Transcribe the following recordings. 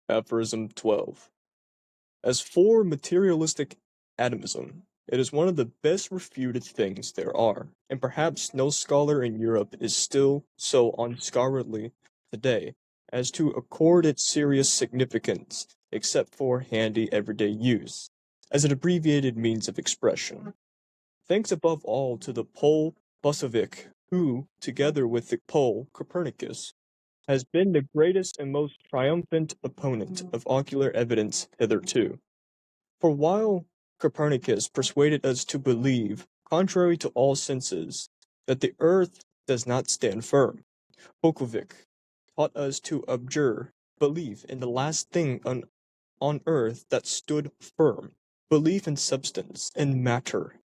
Aphorism 12. As for materialistic atomism, it is one of the best refuted things there are, and perhaps no scholar in Europe is still so unscholarly today as to accord it serious significance except for handy everyday use, as an abbreviated means of expression. Thanks above all to the Pole Bosovic, who, together with the Pole Copernicus, has been the greatest and most triumphant opponent of ocular evidence hitherto. For while Copernicus persuaded us to believe, contrary to all senses, that the earth does not stand firm, Bokovic taught us to abjure belief in the last thing on earth that stood firm, belief in substance, in matter,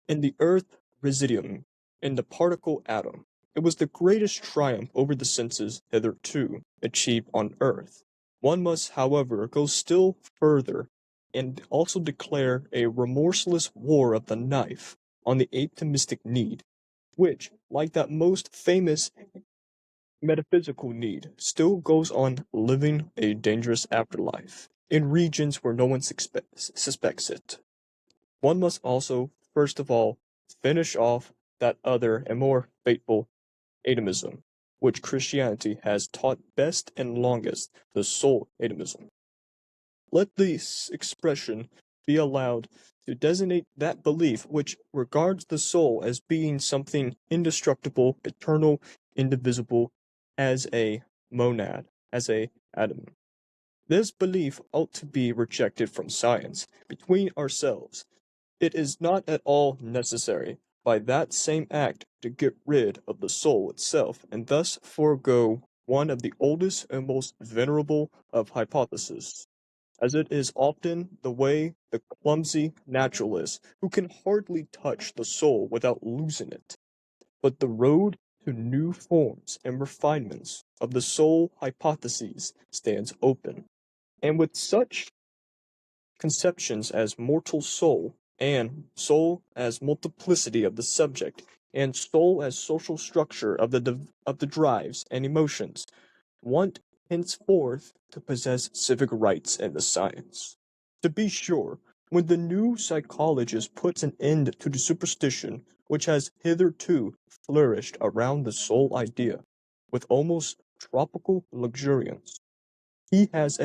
in the earth residuum, in the particle atom. It was the greatest triumph over the senses hitherto achieved on earth. One must, however, go still further and also declare a remorseless war of the knife on the atomistic need, which, like that most famous metaphysical need, still goes on living a dangerous afterlife in regions where no one suspects it. One must also, first of all, finish off that other and more fateful atomism, which Christianity has taught best and longest, the soul atomism. Let this expression be allowed to designate that belief which regards the soul as being something indestructible, eternal, indivisible, as a monad, as a atom. This belief ought to be rejected from science. Between ourselves, it is not at all necessary by that same act to get rid of the soul itself and thus forego one of the oldest and most venerable of hypotheses, as it is often the way the clumsy naturalist who can hardly touch the soul without losing it. But the road to new forms and refinements of the soul hypotheses stands open, and with such conceptions as mortal soul, and soul as multiplicity of the subject, and soul as social structure of the drives and emotions, want henceforth to possess civic rights in the science. To be sure, when the new psychologist puts an end to the superstition which has hitherto flourished around the soul idea with almost tropical luxuriance, he has,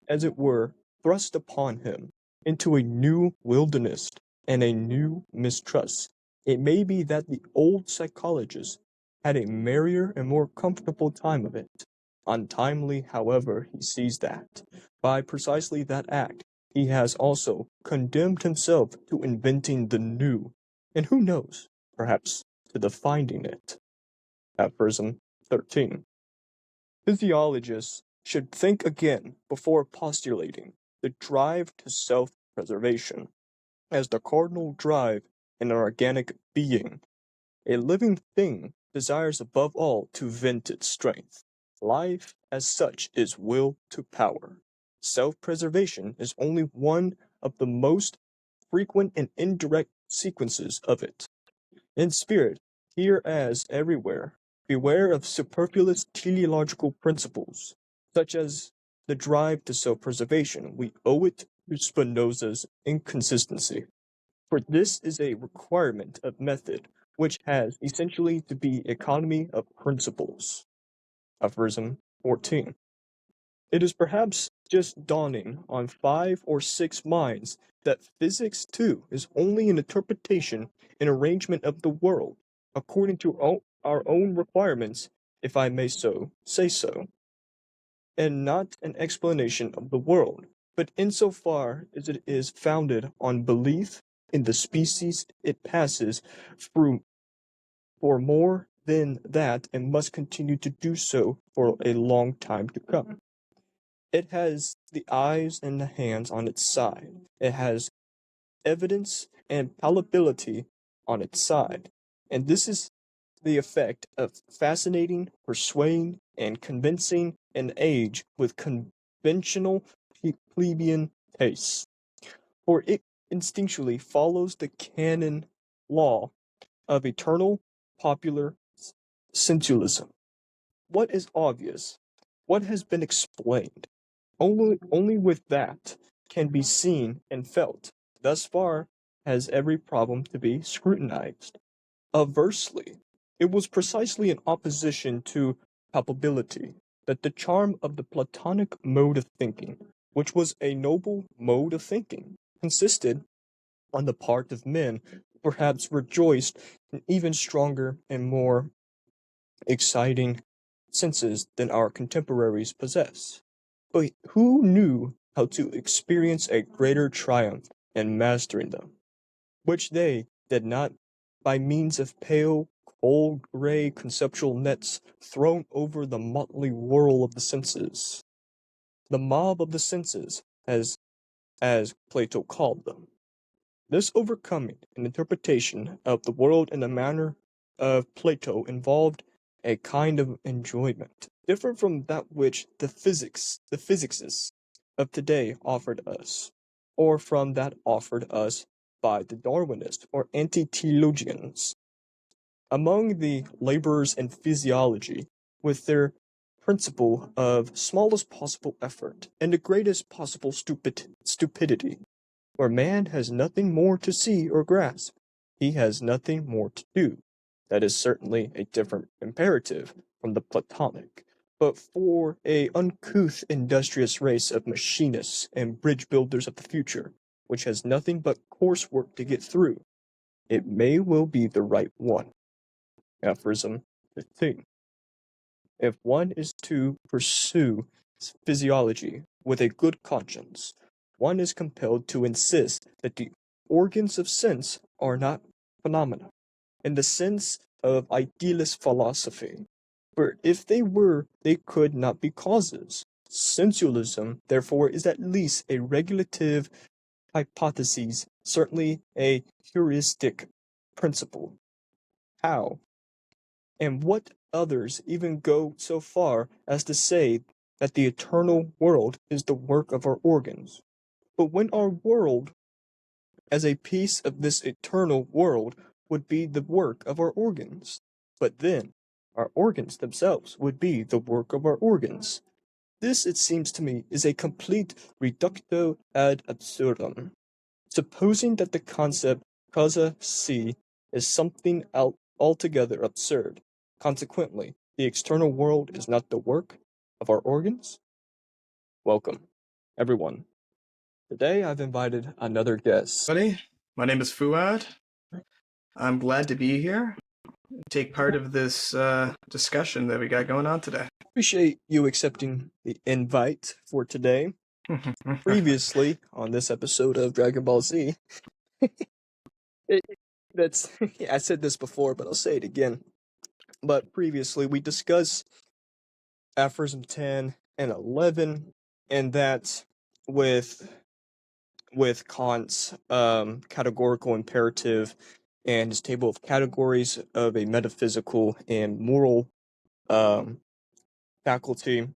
as it were, thrust upon him into a new wilderness and a new mistrust. It may be that the old psychologist had a merrier and more comfortable time of it. Untimely, however, he sees that, by precisely that act, he has also condemned himself to inventing the new, and who knows, perhaps to the finding it. Aphorism 13. Physiologists should think again before postulating the drive to self-preservation as the cardinal drive in an organic being. A living thing desires above all to vent its strength. Life, as such, is will to power. Self-preservation is only one of the most frequent and indirect sequences of it. In spirit, here as everywhere, beware of superfluous teleological principles, such as the drive to self-preservation. We owe it to Spinoza's inconsistency. For this is a requirement of method which has essentially to be economy of principles. Aphorism 14. It is perhaps just dawning on 5 or 6 minds that physics too is only an interpretation and arrangement of the world, according to our own requirements, if I may so say so, and not an explanation of the world, but insofar as it is founded on belief in the species it passes through for more than that and must continue to do so for a long time to come. It has the eyes and the hands on its side. It has evidence and palpability on its side. And this is the effect of fascinating, persuading, and convincing an age with conventional plebeian tastes. For it instinctually follows the canon law of eternal popular sensualism. What is obvious? What has been explained? Only with that can be seen and felt. Thus far has every problem to be scrutinized. Aversely, it was precisely in opposition to palpability that the charm of the Platonic mode of thinking, which was a noble mode of thinking, consisted, on the part of men, perhaps rejoiced in even stronger and more exciting senses than our contemporaries possess. But who knew how to experience a greater triumph in mastering them, which they did not by means of pale, cold gray conceptual nets thrown over the motley whirl of the senses, the mob of the senses, as Plato called them. This overcoming and interpretation of the world in the manner of Plato involved a kind of enjoyment different from that which the physicists of today offered us, or from that offered us by the Darwinists or anti-teleologians. Among the laborers in physiology, with their principle of smallest possible effort and the greatest possible stupidity, where man has nothing more to see or grasp, he has nothing more to do. That is certainly a different imperative from the Platonic. But for a uncouth, industrious race of machinists and bridge builders of the future, which has nothing but coarse work to get through, it may well be the right one. Aphorism 15. If one is to pursue physiology with a good conscience, one is compelled to insist that the organs of sense are not phenomena, in the sense of idealist philosophy. For if they were, they could not be causes. Sensualism, therefore, is at least a regulative hypothesis, certainly a heuristic principle. How? And what others even go so far as to say that the eternal world is the work of our organs. But when our world, as a piece of this eternal world, would be the work of our organs, but then our organs themselves would be the work of our organs. This, it seems to me, is a complete reductio ad absurdum. Supposing that the concept causa si is something altogether absurd, consequently, the external world is not the work of our organs? Welcome, everyone. Today I've invited another guest. Buddy, my name is Fouad. I'm glad to be here and take part of this discussion that we got going on today. Appreciate you accepting the invite for today. Previously, on this episode of Dragon Ball Z, that's yeah, I said this before, but I'll say it again. But previously, we discussed Aphorism 10 and 11, and that with Kant's categorical imperative and his table of categories of a metaphysical and moral um, faculty,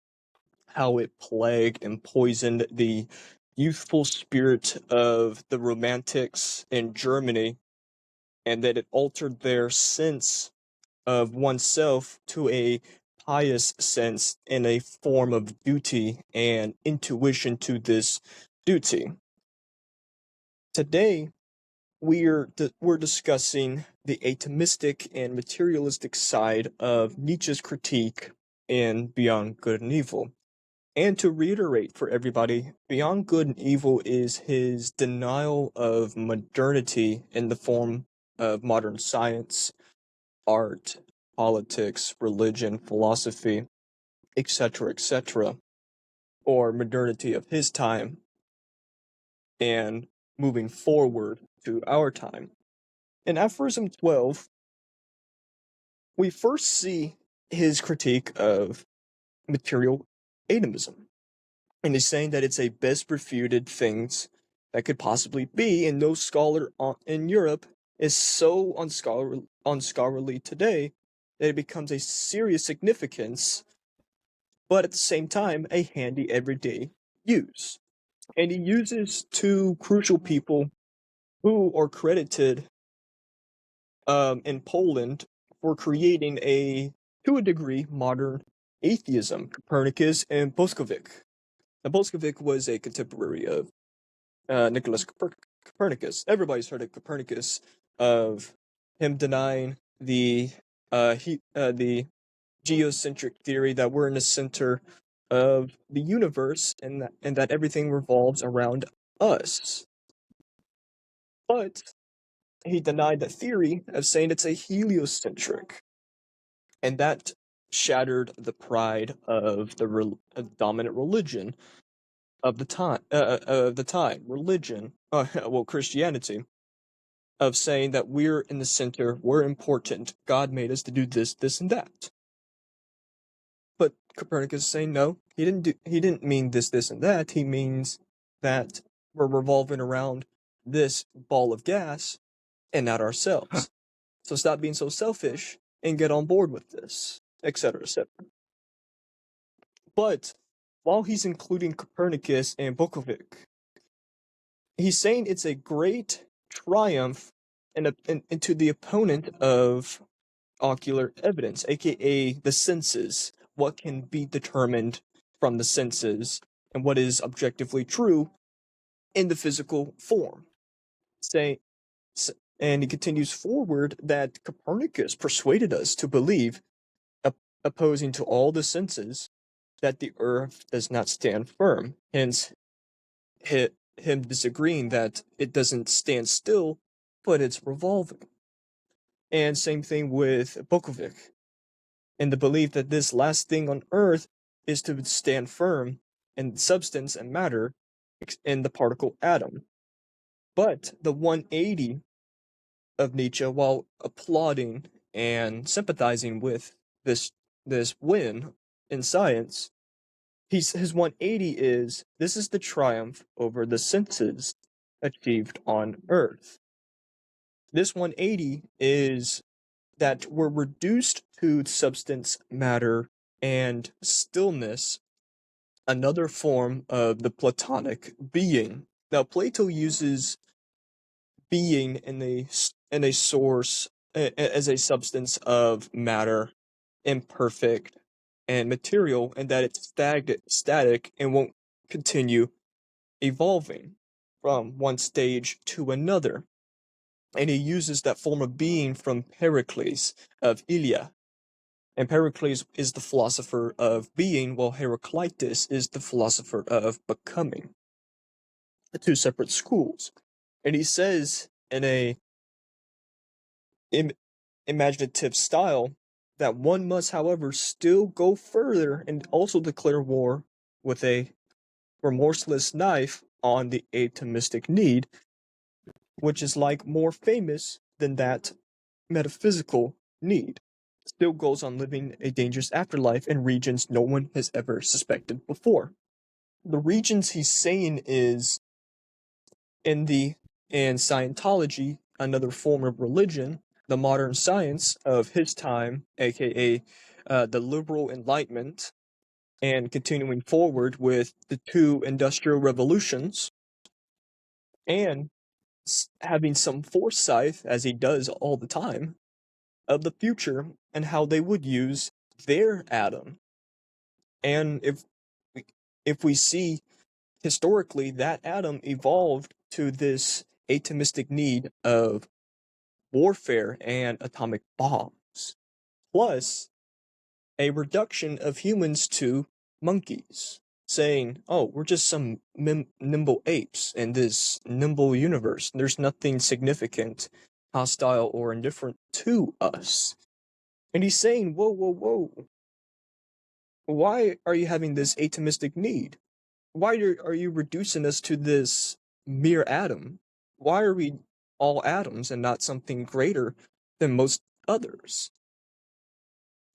how it plagued and poisoned the youthful spirit of the Romantics in Germany, and that it altered their sense of oneself to a pious sense in a form of duty and intuition to this duty. Today, we're discussing the atomistic and materialistic side of Nietzsche's critique in Beyond Good and Evil. And to reiterate for everybody, Beyond Good and Evil is his denial of modernity in the form of modern science, art, politics, religion, philosophy, etc., or modernity of his time, and moving forward to our time. In Aphorism 12, we first see his critique of material atomism. And he's saying that it's a best refuted things that could possibly be, and no scholar in Europe is so unscholarly today that it becomes a serious significance, but at the same time, a handy everyday use. And he uses two crucial people who are credited in Poland for creating to a degree, modern atheism, Copernicus and Boskovic. Bolshevik was a contemporary of Nicholas Copernicus. Everybody's heard of Copernicus, of him denying the geocentric theory that we're in the center of the universe and that everything revolves around us. But he denied the theory of saying it's a heliocentric, and that shattered the pride of the dominant religion of the time, religion, well, Christianity, of saying that we're in the center, we're important, God made us to do this, this, and that. But Copernicus is saying no, he didn't mean this, this, and that. He means that we're revolving around this ball of gas and not ourselves. So stop being so selfish and get on board with this, etc., etc. But while he's including Copernicus and Bokovic, he's saying it's a great triumph into the opponent of ocular evidence, aka the senses, what can be determined from the senses, and what is objectively true in the physical form. Say, and he continues forward that Copernicus persuaded us to believe, opposing to all the senses, that the earth does not stand firm. Hence, him disagreeing that it doesn't stand still, but it's revolving. And same thing with Bokovic, in the belief that this last thing on earth is to stand firm in substance and matter in the particle atom. But the 180 of Nietzsche, while applauding and sympathizing with this win in science, his 180 is this is the triumph over the senses achieved on Earth. This 180 is that we're reduced to substance, matter, and stillness, another form of the Platonic being. Now, Plato uses being in a source as a substance of matter, imperfect and material, and that it's static and won't continue evolving from one stage to another. And he uses that form of being from Pericles of Ilia. And Pericles is the philosopher of being, while Heraclitus is the philosopher of becoming. The two separate schools. And he says in a imaginative style that one must, however, still go further and also declare war with a remorseless knife on the atomistic need, which is like more famous than that metaphysical need. Still goes on living a dangerous afterlife in regions no one has ever suspected before. The regions he's saying is in Scientology, another form of religion, the modern science of his time, aka the liberal enlightenment, and continuing forward with the two industrial revolutions, and having some foresight, as he does all the time, of the future and how they would use their atom. And if we see historically that atom evolved to this atomistic need of warfare and atomic bombs, plus a reduction of humans to monkeys, saying, oh, we're just some nimble apes in this nimble universe. There's nothing significant, hostile, or indifferent to us. And he's saying, whoa, whoa, whoa. Why are you having this atomistic need? Why are you reducing us to this mere atom? Why are we all atoms and not something greater than most others?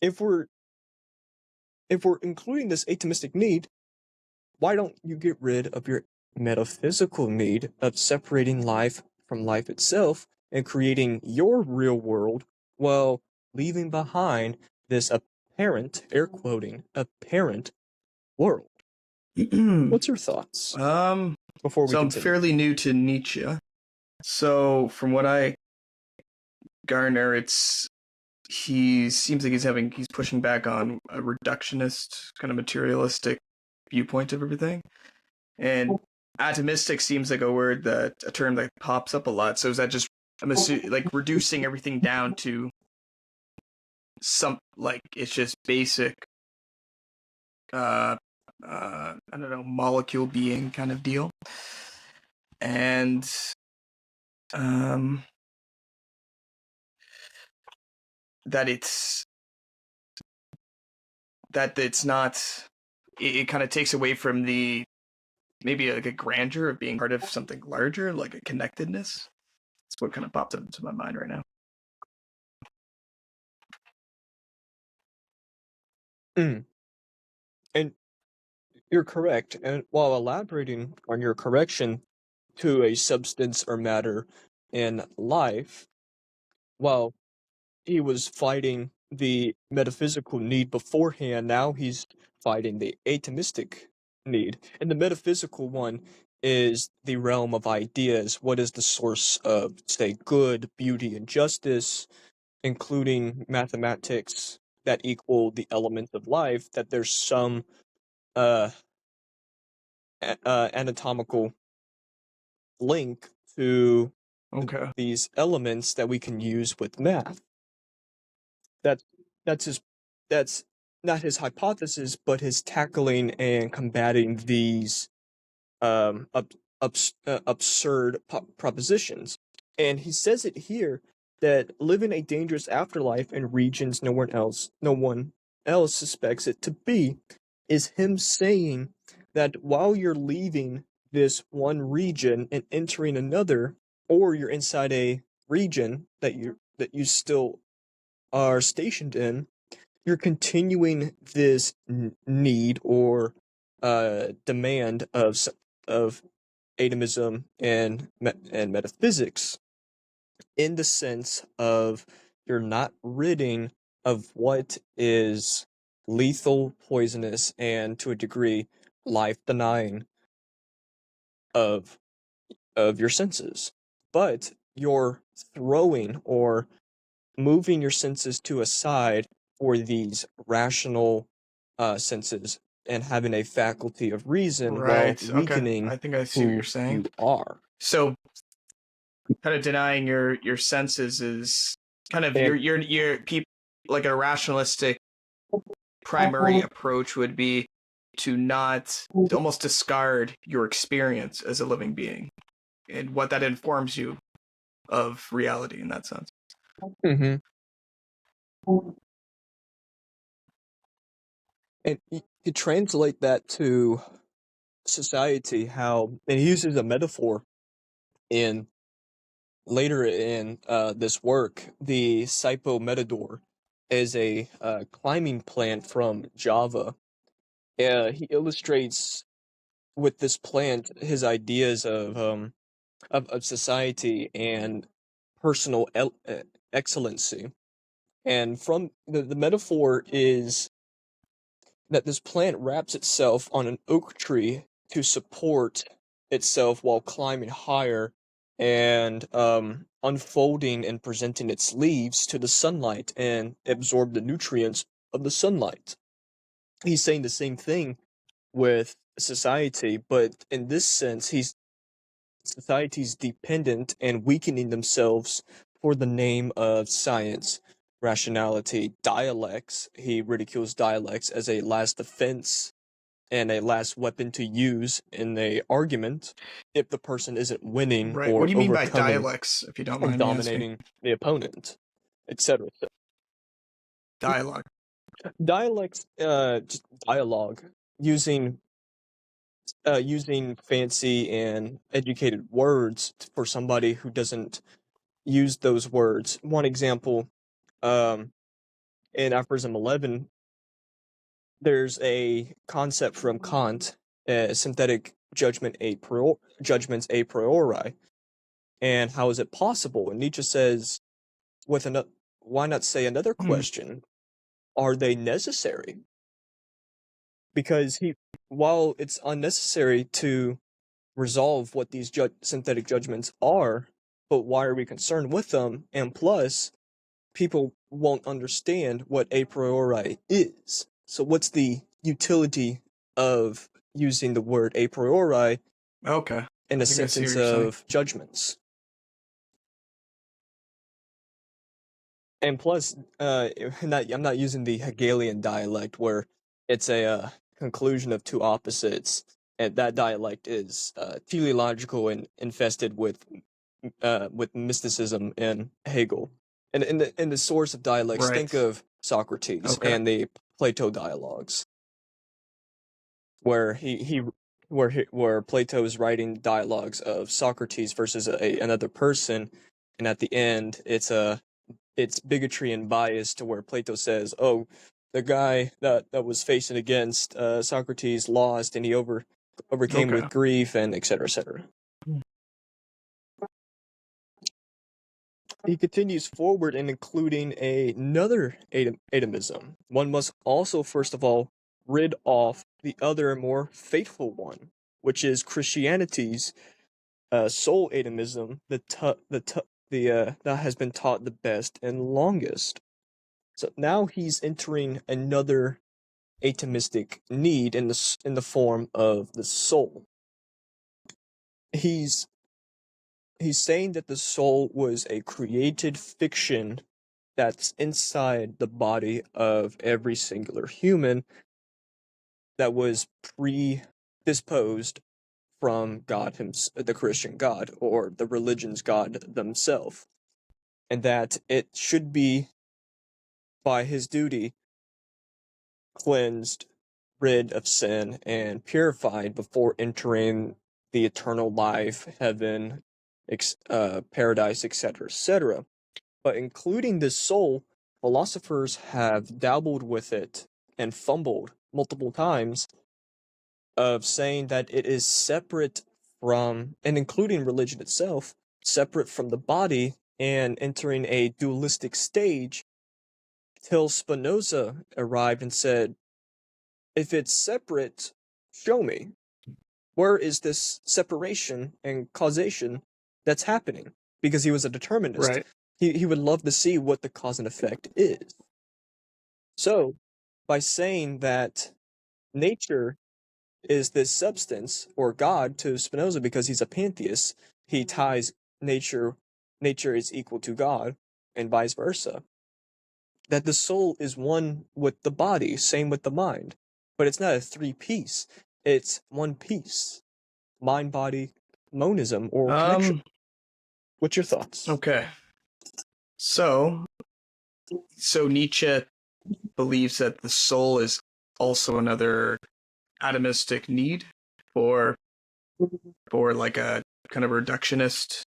If we're including this atomistic need, why don't you get rid of your metaphysical need of separating life from life itself and creating your real world while leaving behind this apparent, air quoting, apparent world? What's your thoughts before we So I'm continue? fairly new to Nietzsche. So from what I garner, he seems like he's pushing back on a reductionist, kind of materialistic viewpoint of everything. And atomistic seems like a term that pops up a lot. So is that just, I'm assuming, like reducing everything down to some, like it's just basic, I don't know, molecule being kind of deal, and um, that it's not. It kind of takes away from the maybe like a grandeur of being part of something larger, like a connectedness. That's what kind of popped up into my mind right now. Mm. And you're correct. And while elaborating on your correction to a substance or matter in life, while he was fighting the metaphysical need beforehand, now he's fighting the atomistic need. And the metaphysical one is the realm of ideas. What is the source of, say, good, beauty, and justice, including mathematics that equal the elements of life, that there's some uh, anatomical link to Okay. these elements that we can use with math. That that's his that's not his hypothesis, but his tackling and combating these absurd propositions. And he says it here that living a dangerous afterlife in regions no one else suspects it to be, is him saying that while you're leaving this one region and entering another, or you're inside a region that you still are stationed in, you're continuing this need or demand of atomism and metaphysics, in the sense of you're not ridding of what is lethal, poisonous, and to a degree life denying of your senses, but you're throwing or moving your senses to a side for these rational senses and having a faculty of reason while Right. Okay. weakening I think I see what you're who saying. you are. So kind of denying your senses is kind of And your people, like a rationalistic primary approach would be to almost discard your experience as a living being and what that informs you of reality in that sense. mhm. And you translate that to society, how and he uses a metaphor in later in this work. The Cypometador is a climbing plant from Java. He illustrates with this plant his ideas of society and personal excellency. And from the metaphor is that this plant wraps itself on an oak tree to support itself while climbing higher and unfolding and presenting its leaves to the sunlight and absorb the nutrients of the sunlight. He's saying the same thing with society, but in this sense, society's dependent and weakening themselves for the name of science, rationality, dialects. He ridicules dialects as a last defense and a last weapon to use in a argument if the person isn't winning Right. What or do you mean by overcoming dialects, if you don't and mind me asking? dominating the opponent, etc. Dialogue. Dialects, just dialogue, using using fancy and educated words for somebody who doesn't use those words. One example, um, in Aphorism 11, there's a concept from Kant, synthetic judgments a priori, and how is it possible? And Nietzsche says, with another, why not say another Hmm. question? Are they necessary? Because while it's unnecessary to resolve what these synthetic judgments are, but why are we concerned with them? And plus, people won't understand what a priori is. So what's the utility of using the word a priori Okay. in I a think I see what sentence you're saying. of judgments. And plus, I'm not using the Hegelian dialect where it's a conclusion of two opposites, and that dialect is teleological and infested with mysticism in Hegel. And in the source of dialects, think Right. of Socrates Okay. and the Plato dialogues, where where Plato is writing dialogues of Socrates versus another person, and at the end, it's bigotry and bias to where Plato says, "Oh, the guy that was facing against Socrates lost, and he overcame Okay. with grief, and etc. etc." He continues forward in including another atomism. One must also, first of all, rid off the other more faithful one, which is Christianity's soul atomism, that has been taught the best and longest. So now he's entering another atomistic need in the form of the soul. He's he's saying that the soul was a created fiction that's inside the body of every singular human that was predisposed from God himself, the Christian God or the religion's God themselves, and that it should be by his duty cleansed, rid of sin, and purified before entering the eternal life, heaven, paradise, etc., etc. But including the soul, philosophers have dabbled with it and fumbled multiple times of saying that it is separate from, and including religion itself, separate from the body and entering a dualistic stage till Spinoza arrived and said, if it's separate, show me. Where is this separation and causation that's happening? Because he was a determinist. Right. He would love to see what the cause and effect is. So, by saying that nature is this substance or God to Spinoza because he's a pantheist, he ties nature is equal to God and vice versa. That the soul is one with the body, same with the mind. But it's not a three piece, it's one piece. Mind body monism or connection. Um. What's your thoughts? Okay. So Nietzsche believes that the soul is also another atomistic need for like a kind of reductionist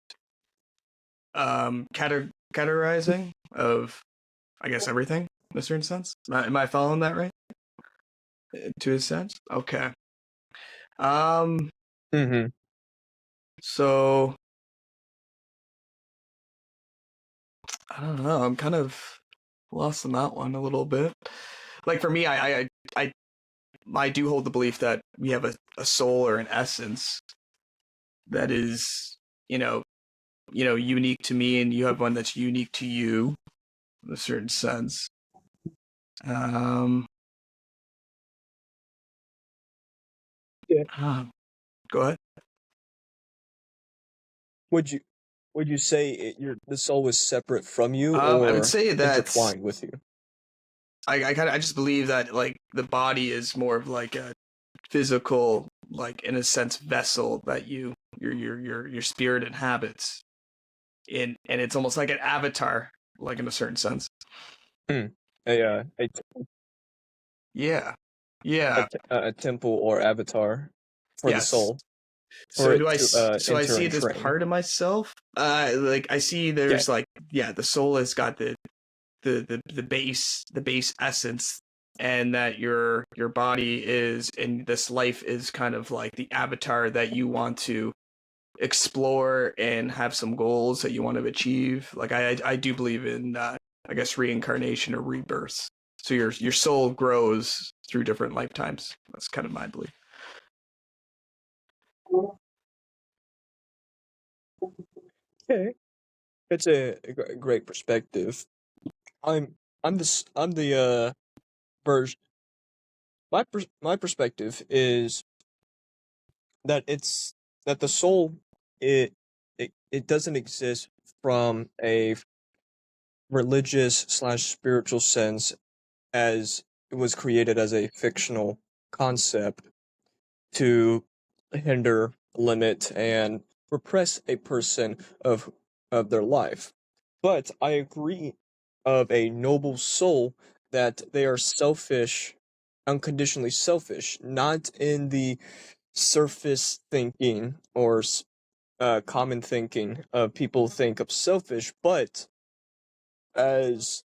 categorizing of, I guess, everything in a certain sense. Am I following that right? To a sense? Okay. Um Mm-hmm. so I don't know. I'm kind of lost on that one a little bit. Like for me, I do hold the belief that we have a soul or an essence that is, unique to me, and you have one that's unique to you in a certain sense. Um, Yeah. Go ahead. Would you would you say the soul is separate from you I would or say that intertwined with you? I just believe that like the body is more of like a physical, like in a sense, vessel that your spirit inhabits in, and it's almost like an avatar, like in a certain sense. Hmm. A Yeah, yeah, a temple or avatar for the yes. soul for it to So I enter see and it as train. part of myself. Like I see Yeah. there's like, yeah, the soul has got the base essence, and that your body is, and this life is kind of like the avatar that you want to explore and have some goals that you want to achieve. Like I do believe in I guess reincarnation or rebirth. So your soul grows through different lifetimes. That's kind of my belief. Okay. It's a great perspective. I'm I'm the version. My perspective is that it's that the soul it doesn't exist from a religious slash spiritual sense as it was created as a fictional concept to hinder, limit, and repress a person of their life. But I agree of a noble soul that they are selfish, unconditionally selfish, not in the surface thinking or common thinking of people think of selfish, but as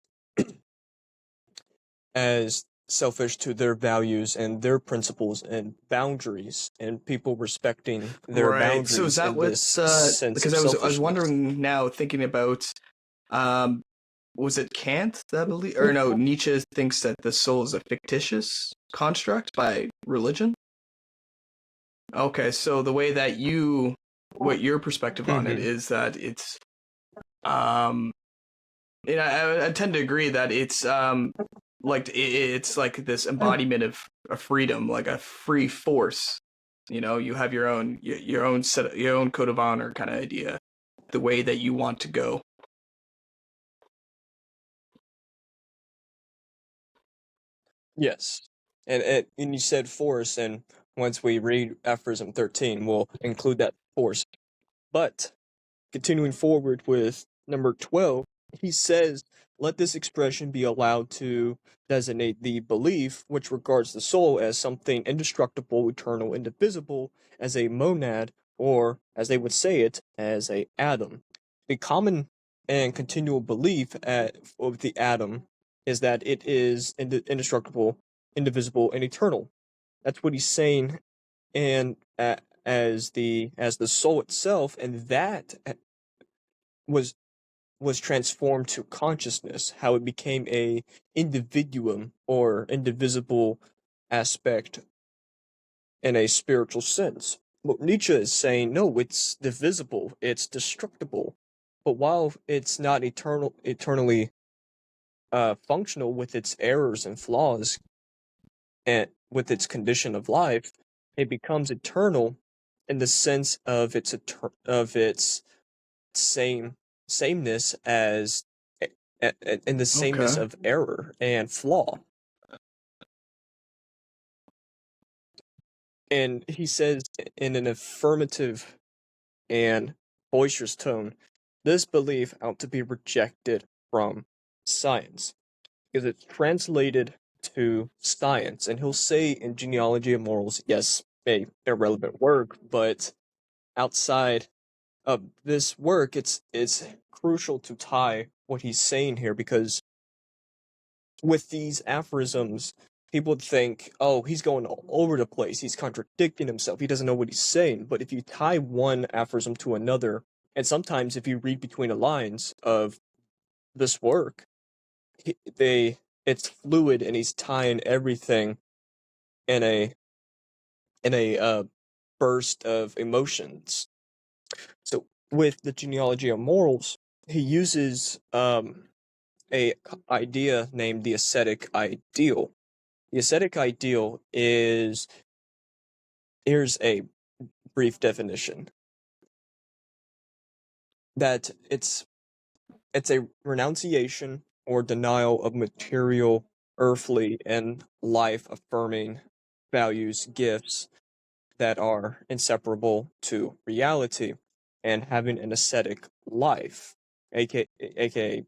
as selfish to their values and their principles and boundaries, and people respecting their Right. So is boundaries that in what? this sense Because of I was selfishness. wondering now, thinking about, um, was it Kant that believe, or no, Nietzsche thinks that the soul is a fictitious construct by religion. Okay, so the way that what your perspective on it Hmm. is that it's, um, and I tend to agree that it's like it's like this embodiment of freedom, like a free force. You know, you have your own set, your own code of honor kind of idea, the way that you want to go. Yes, and you said force, and once we read Aphorism 13, we'll include that force. But continuing forward with number 12, he says, let this expression be allowed to designate the belief which regards the soul as something indestructible, eternal, indivisible, as a monad, or, as they would say it, as a atom. The common and continual belief of the atom is that it is indestructible, indivisible, and eternal. That's what he's saying, and as the soul itself, and that was was transformed to consciousness, how it became a individuum or indivisible aspect in a spiritual sense. What Nietzsche is saying, no, it's divisible, it's destructible. But while it's not eternally functional with its errors and flaws and with its condition of life, it becomes eternal in the sense of its same sameness as in the sameness Okay. of error and flaw. And he says in an affirmative and boisterous tone, this belief ought to be rejected from science because it's translated to science. And he'll say in Genealogy of Morals, yes, a irrelevant work, but outside of this work, it's crucial to tie what he's saying here because with these aphorisms, people would think, oh, he's going all over the place. He's contradicting himself. He doesn't know what he's saying. But if you tie one aphorism to another, and sometimes if you read between the lines of this work, it's fluid and he's tying everything in a burst of emotions. So with the genealogy of morals, he uses a idea named the ascetic ideal. The ascetic ideal is here's a brief definition that it's a renunciation or denial of material, earthly, and life affirming values, gifts that are inseparable to reality, and having an ascetic life, aka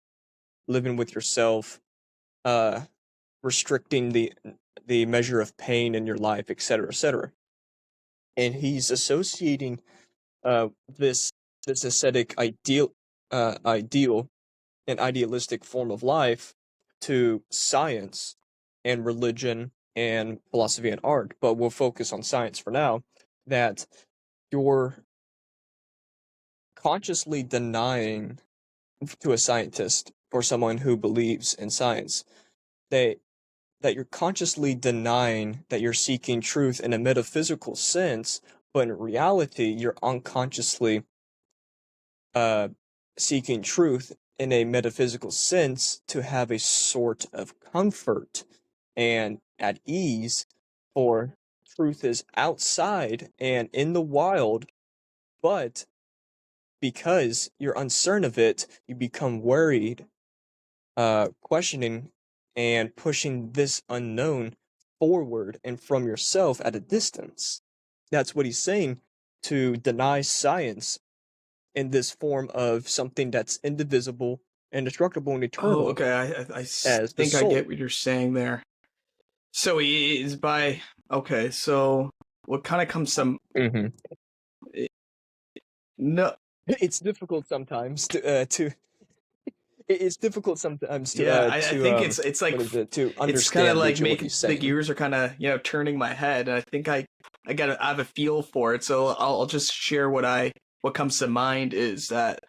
living with yourself, uh, restricting the measure of pain in your life, etc., etc. And he's associating this ascetic ideal and idealistic form of life to science and religion and philosophy and art. But we'll focus on science for now. That you're consciously denying to a scientist or someone who believes in science they that you're consciously denying that you're seeking truth in a metaphysical sense, but in reality you're unconsciously uh, seeking truth in a metaphysical sense to have a sort of comfort and at ease for truth is outside and in the wild, but because you're uncertain of it, you become worried, questioning, and pushing this unknown forward and from yourself at a distance. That's what he's saying, to deny science in this form of something that's indivisible, indestructible, and Oh, eternal okay. I as the think I get soul. what you're saying there. So he is by okay. So what kind of comes some Hmm. no? It's difficult sometimes it's difficult sometimes Yeah, I think it's like what is it, to it's kind of understand like what making he's the saying. gears are kind of turning my head, and I think I have a feel for it. So I'll just share what comes to mind is that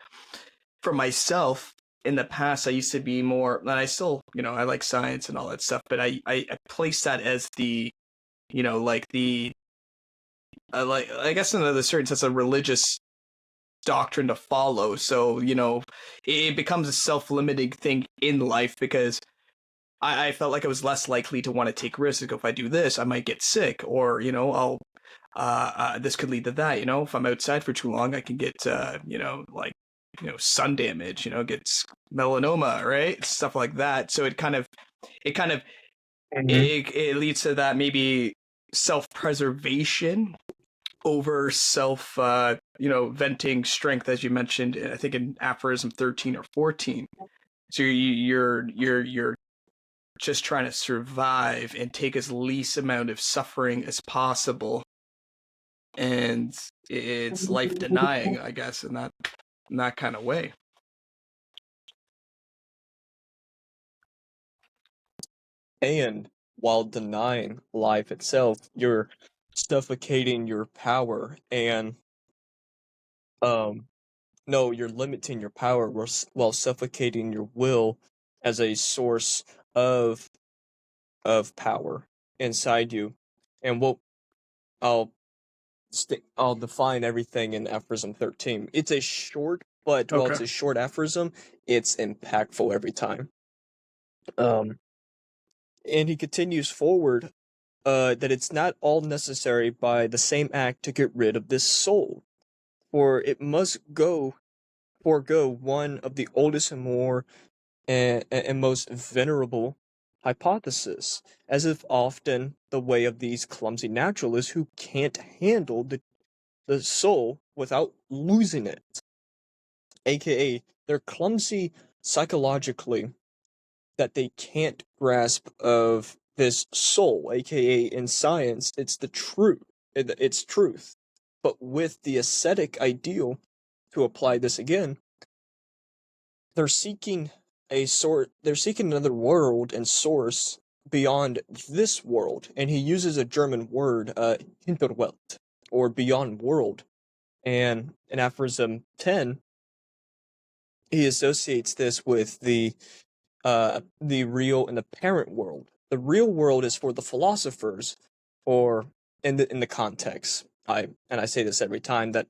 for myself in the past I used to be more, and I still I like science and all that stuff, but I place that as the like the like I guess in a certain sense a religious doctrine to follow. So it becomes a self-limiting thing in life because I felt like I was less likely to want to take risks. If I do this, I might get sick, or I'll this could lead to that. If I'm outside for too long, I can get like sun damage. Get melanoma, right? Stuff like that. So it kind of Hmm. it leads to that maybe self-preservation over self venting strength, as you mentioned. I think in Aphorism 13 or 14. So you're just trying to survive and take as least amount of suffering as possible, and it's life denying, I guess, in that kind of way. And while denying life itself, you're suffocating your power, and um no, you're limiting your power while suffocating your will as a source of power inside you. And what I'll I'll define everything in Aphorism 13. It's a short, but while Okay. it's a short aphorism, it's impactful every time. Um, and he continues forward, that it's not all necessary by the same act to get rid of this soul, for it must go forego one of the oldest and more and most venerable hypothesis, as if often the way of these clumsy naturalists who can't handle the soul without losing it, aka they're clumsy psychologically, that they can't grasp of this soul, aka in science it's the truth, it's truth, but with the ascetic ideal, to apply this again, they're seeking they're seeking another world and source beyond this world, and he uses a German word, Hinterwelt, or beyond world. And in Aphorism 10, he associates this with the real and the parent world. The real world is for the philosophers, or in the context. I say this every time, that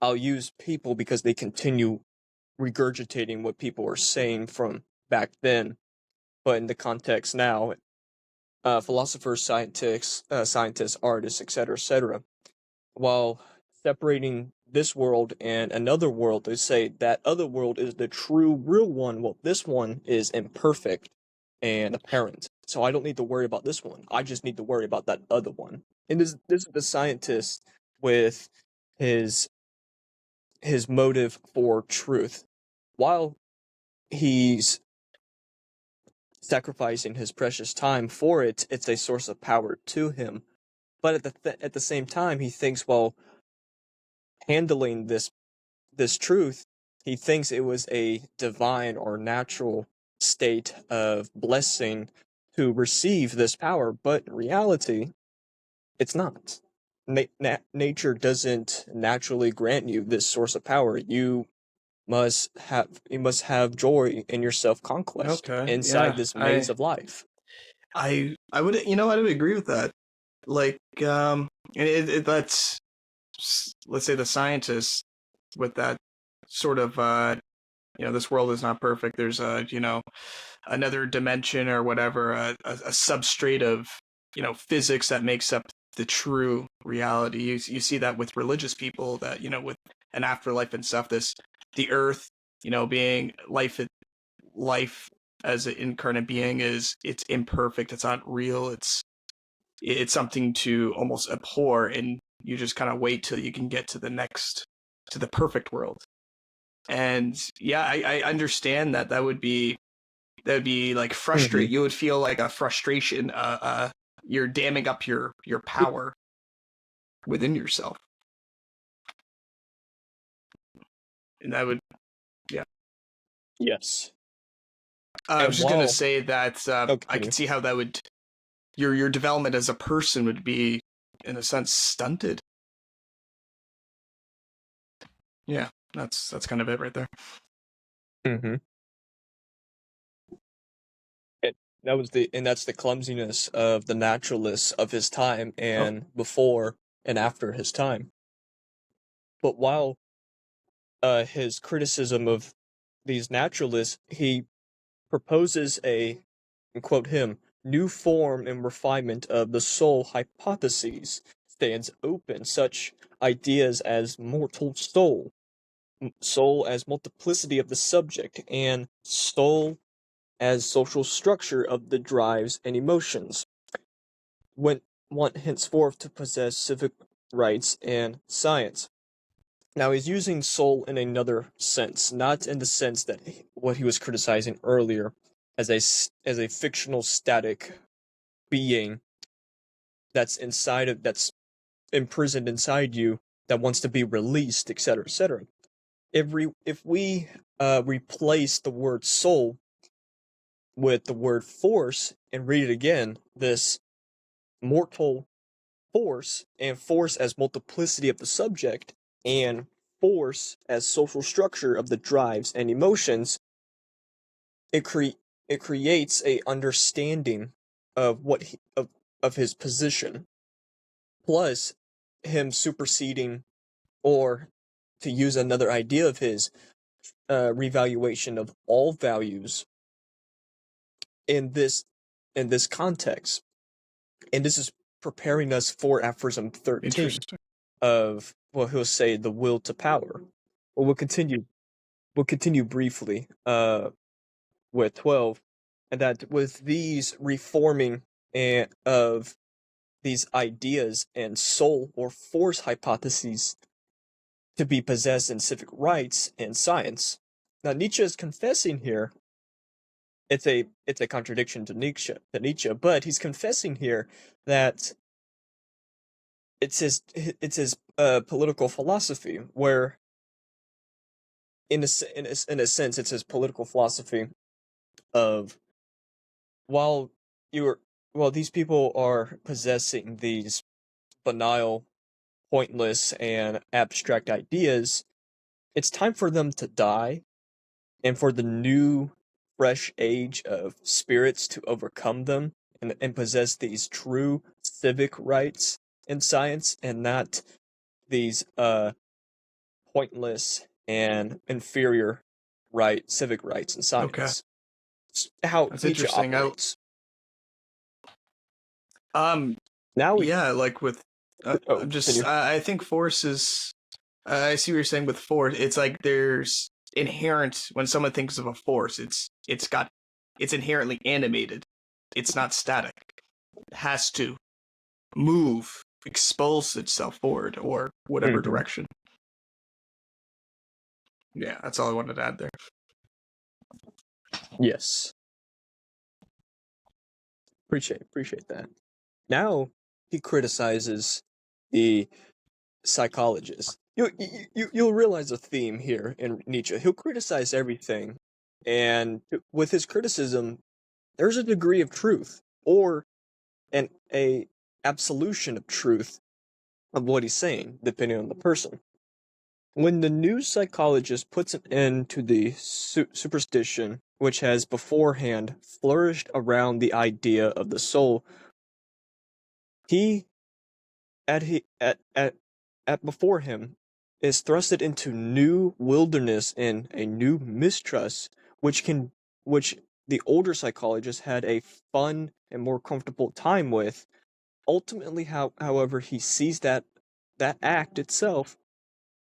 I'll use people because they continue regurgitating what people are saying from back then, but in the context now, philosophers, scientists, artists, etc., etc. While separating this world and another world, they say that other world is the true, real one. Well, this one is imperfect and apparent, so I don't need to worry about this one. I just need to worry about that other one. And this is the scientist with his motive for truth. While he's sacrificing his precious time for it, it's a source of power to him. But at the same time, he thinks, while handling this truth, he thinks it was a divine or natural state of blessing to receive this power, but in reality, it's not. Nature doesn't naturally grant you this source of power. You must have joy in your self conquest Okay. inside Yeah. this maze of life. I would I would agree with that. Like and that's, let's say, the scientists with that sort of this world is not perfect. There's a another dimension or whatever, a substrate of physics that makes up the true reality. You see that with religious people, that with an afterlife and stuff. The earth, being life as an incarnate being it's imperfect. It's not real. It's something to almost abhor, and you just kind of wait till you can get to the perfect world. And yeah, I understand that would be like frustrate. Mm-hmm. You would feel like a frustration. You're damming up your power within yourself, and that would, yeah. Yes. I was And just gonna while say that oh, I could continue. see how that would your development as a person would be, in a sense, stunted. Yeah, that's kind of it right there. Mm-hmm. And that's the clumsiness of the naturalists of his time Oh, and before and after his time. But while his criticism of these naturalists, he proposes a, and quote him, new form and refinement of the soul hypotheses stands open such ideas as mortal soul, soul as multiplicity of the subject, and soul as social structure of the drives and emotions, when want henceforth to possess civic rights and science. Now he's using soul in another sense, not in the sense that what he was criticizing earlier as a fictional static being that's imprisoned inside you that wants to be released, etc., etc. If we replace the word soul with the word force and read it again, this mortal force, and force as multiplicity of the subject, and force as social structure of the drives and emotions, it cre- it creates a understanding of of his position, plus him superseding, or to use another idea of his, revaluation of all values in this context. And this is preparing us for Aphorism 13 interesting. of, well, he'll say the will to power. Well, we'll continue briefly with 12, and that with these reforming and of these ideas and soul or force hypotheses to be possessed in civic rights and science. Now Nietzsche is confessing here, it's a contradiction to Nietzsche, but he's confessing here that it's his political philosophy, where in a sense it's his political philosophy of, while you're while these people are possessing these banal, pointless, and abstract ideas, it's time for them to die and for the new, fresh age of spirits to overcome them and possess these true civic rights in science, and not these pointless and inferior civic rights in Okay, science. It's how that's Nietzsche interesting. operates. Um, Now we yeah, like with, oh I'm just, continue. I think force is. I see what you're saying with force. It's like there's inherent when someone thinks of a force, it's inherently animated. It's not static. It has to move, expulse itself forward or whatever Mhm. direction. Yeah, that's all I wanted to add there. Yes, appreciate that. Now he criticizes the psychologists. You'll realize a theme here in Nietzsche. He'll criticize everything, and with his criticism, there's a degree of truth, or a absolution of truth of what he's saying, depending on the person. When the new psychologist puts an end to the superstition which has beforehand flourished around the idea of the soul, he at before him is thrusted into new wilderness and a new mistrust, which the older psychologists had a fun and more comfortable time with, ultimately, however, he sees that that act itself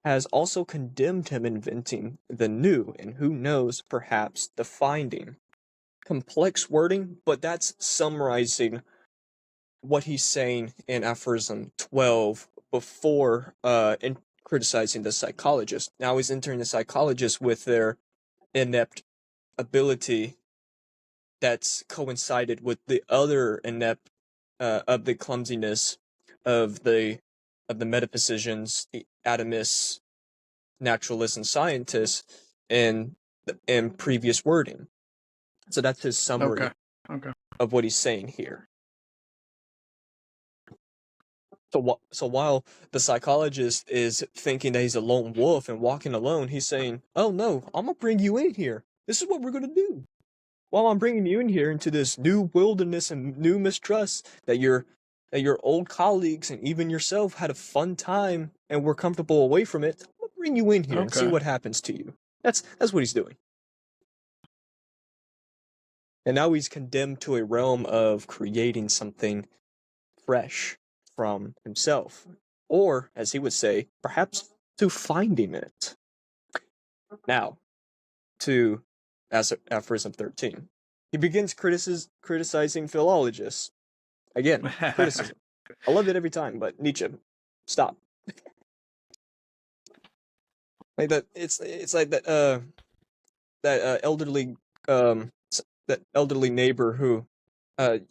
has also condemned him inventing the new, and who knows, perhaps the finding. Complex wording, but that's summarizing what he's saying in Aphorism 12 before in criticizing the psychologist. Now he's entering the psychologist with their inept ability that's coincided with the other inept of the clumsiness of the metaphysicians, the atomists, naturalists, and scientists in previous wording. So that's his summary Okay. of what he's saying here. So while the psychologist is thinking that he's a lone wolf and walking alone, he's saying, "Oh no, I'm gonna bring you in here. This is what we're gonna do. While I'm bringing you in here into this new wilderness and new mistrust that your old colleagues and even yourself had a fun time and were comfortable away from it, I'm gonna bring you in here and see Okay. what happens to you." That's what he's doing. And now he's condemned to a realm of creating something fresh from himself, or, as he would say, perhaps to finding it. Now, to Aphorism 13. He begins criticizing philologists. Again, criticism. I love it every time, but Nietzsche, stop. Like that, it's like that elderly that elderly neighbor who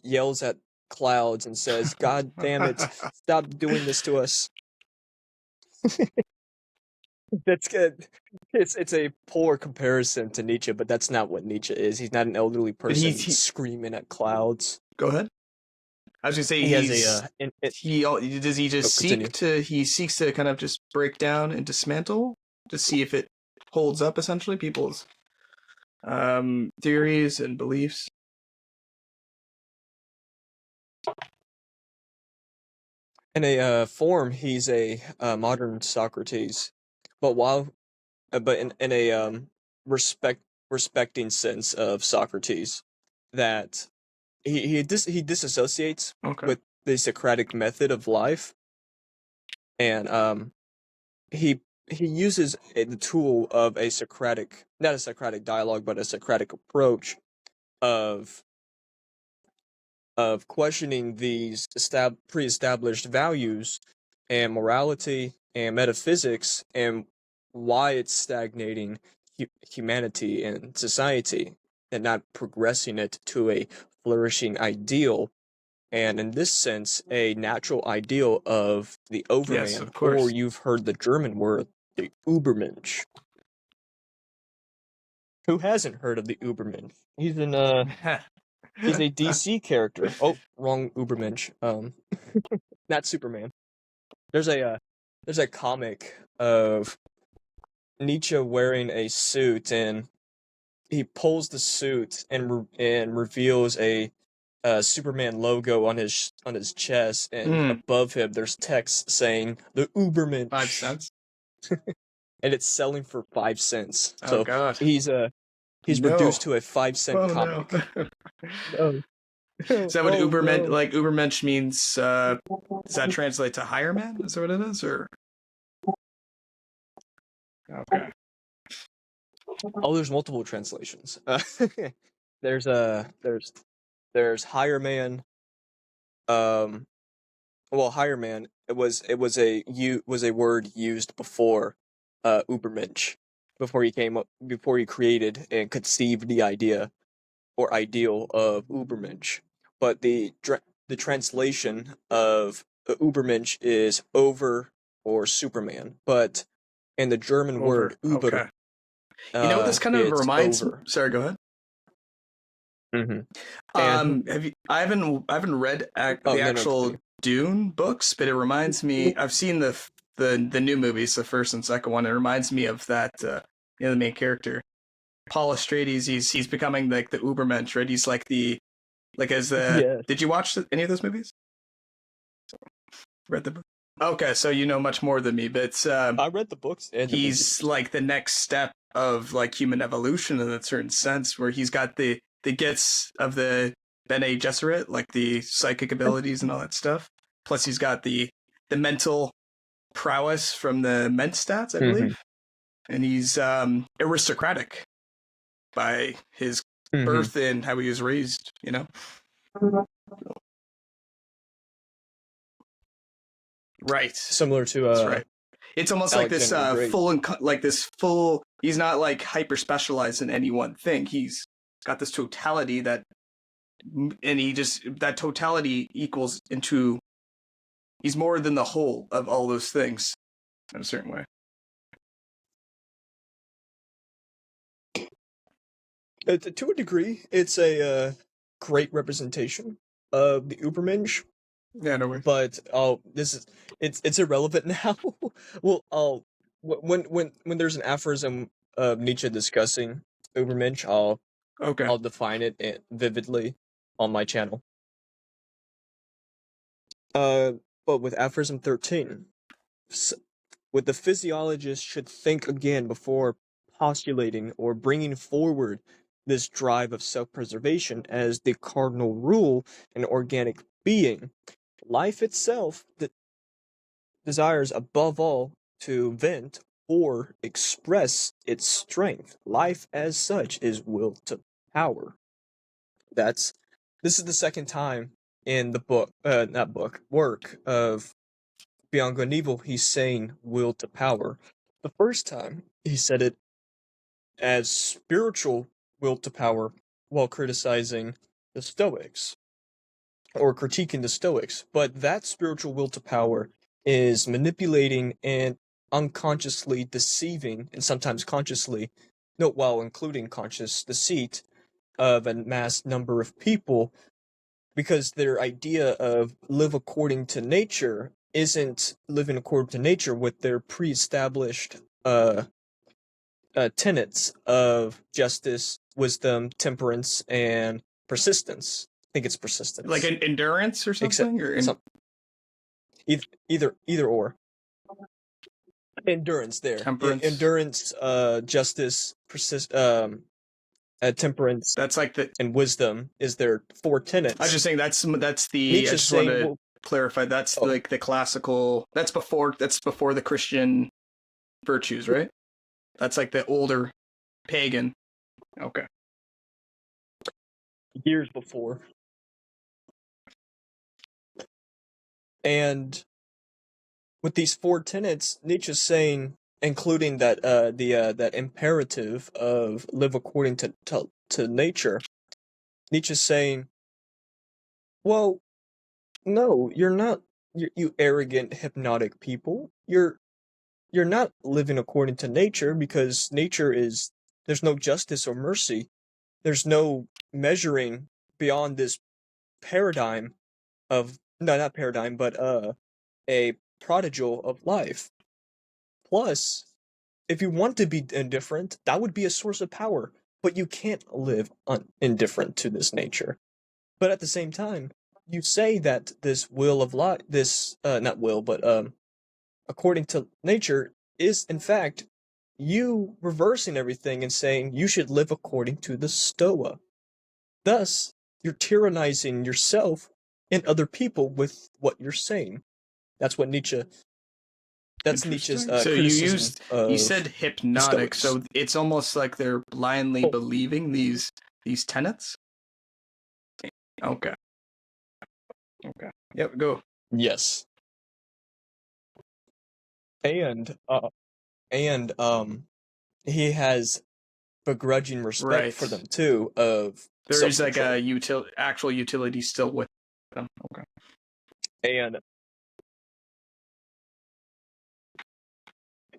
yells at clouds and says, "God damn it, stop doing this to us." That's good. It's a poor comparison to Nietzsche, but that's not what Nietzsche is. He's not an elderly person screaming at clouds. Go ahead. I was gonna say He has a does he just seeks to kind of just break down and dismantle to see if it holds up essentially people's theories and beliefs. In a form, he's a modern Socrates, but in a respecting sense of Socrates, that he disassociates with the Socratic method of life, and he uses the tool of not a Socratic dialogue, but a Socratic approach of questioning these pre-established values and morality and metaphysics and why it's stagnating humanity and society and not progressing it to a flourishing ideal, and in this sense a natural ideal of the overman. Yes, of course. Or you've heard the German word, the Übermensch. Who hasn't heard of the Übermensch? He's in he's a DC character. Oh, wrong Ubermensch. Not Superman. There's a comic of Nietzsche wearing a suit, and he pulls the suit and reveals a Superman logo on his chest, and above him there's text saying the Ubermensch. 5 cents. And it's selling for 5 cents. Oh, so God. he's reduced to a 5-cent comic. No. Is that what Ubermensch means? Does that translate to higher man? Is that what it is, or? Okay. Oh, there's multiple translations. There's higher man. Well, higher man. It was a word used before Ubermensch, before he created and conceived the idea or ideal of Ubermensch. But the translation of Ubermensch is over or Superman. But in the German word Uber, okay. You know what this kind of reminds me? Sorry, go ahead. Mm-hmm. I haven't read the actual Dune books, but it reminds me. I've seen the new movies, the first and second one. It reminds me of that. The main character, Paul Atreides. He's becoming like the Ubermensch, right? He's like Did you watch any of those movies? Read the book? Okay, so you know much more than me, but I read the books. He's like the next step of like human evolution in a certain sense, where he's got the gifts of the Bene Gesserit, like the psychic abilities and all that stuff. Plus, he's got the mental prowess from the Ment stats, I believe, and he's aristocratic by his birth and how he was raised. You know. Right. Similar to That's right. It's almost like this full. He's not like hyper specialized in any one thing. He's got this totality that totality equals into. He's more than the whole of all those things, in a certain way. To a degree, it's a great representation of the Ubermensch. Yeah, no way. But it's irrelevant now. Well, when there's an aphorism of Nietzsche discussing Ubermensch, I'll define it vividly on my channel. But with Aphorism 13, what the physiologist should think again before postulating or bringing forward this drive of self-preservation as the cardinal rule in organic being. Life itself desires above all to vent or express its strength. Life as such is will to power. This is the second time in the work of Beyond Good and Evil he's saying will to power. The first time he said it as spiritual will to power while criticizing the Stoics or critiquing the Stoics, but that spiritual will to power is manipulating and unconsciously deceiving, and sometimes consciously, while including conscious deceit of a mass number of people, because their idea of live according to nature isn't living according to nature with their pre-established tenets of justice, wisdom, temperance, and persistence. I think it's persistence. Like an endurance or something? Either or. Endurance there. Temperance. Endurance, justice, temperance. That's like and wisdom is their four tenets. I was just saying that's the. Nietzsche's I just want to clarify. That's like the classical. That's before the Christian virtues, right? That's like the older pagan. Okay. Years before. And with these four tenets, Nietzsche's saying, including that that imperative of live according to nature, Nietzsche's saying, well, no, you're not, you arrogant, hypnotic people. You're not living according to nature, because nature is, there's no justice or mercy. There's no measuring beyond this paradigm of, no, not paradigm, but a prodigal of life. Plus, if you want to be indifferent, that would be a source of power, but you can't live indifferent to this nature. But at the same time, you say that this will of life, not will, but according to nature, is in fact you reversing everything and saying you should live according to the Stoa. Thus, you're tyrannizing yourself and other people with what you're saying. That's what Nietzsche. That's Nietzsche's so you said hypnotic, Stoics. so it's almost like they're blindly believing these tenets. Okay. Yep. Go. Yes. And he has begrudging respect for them too. Of there's like a actual utility still with them. Okay. And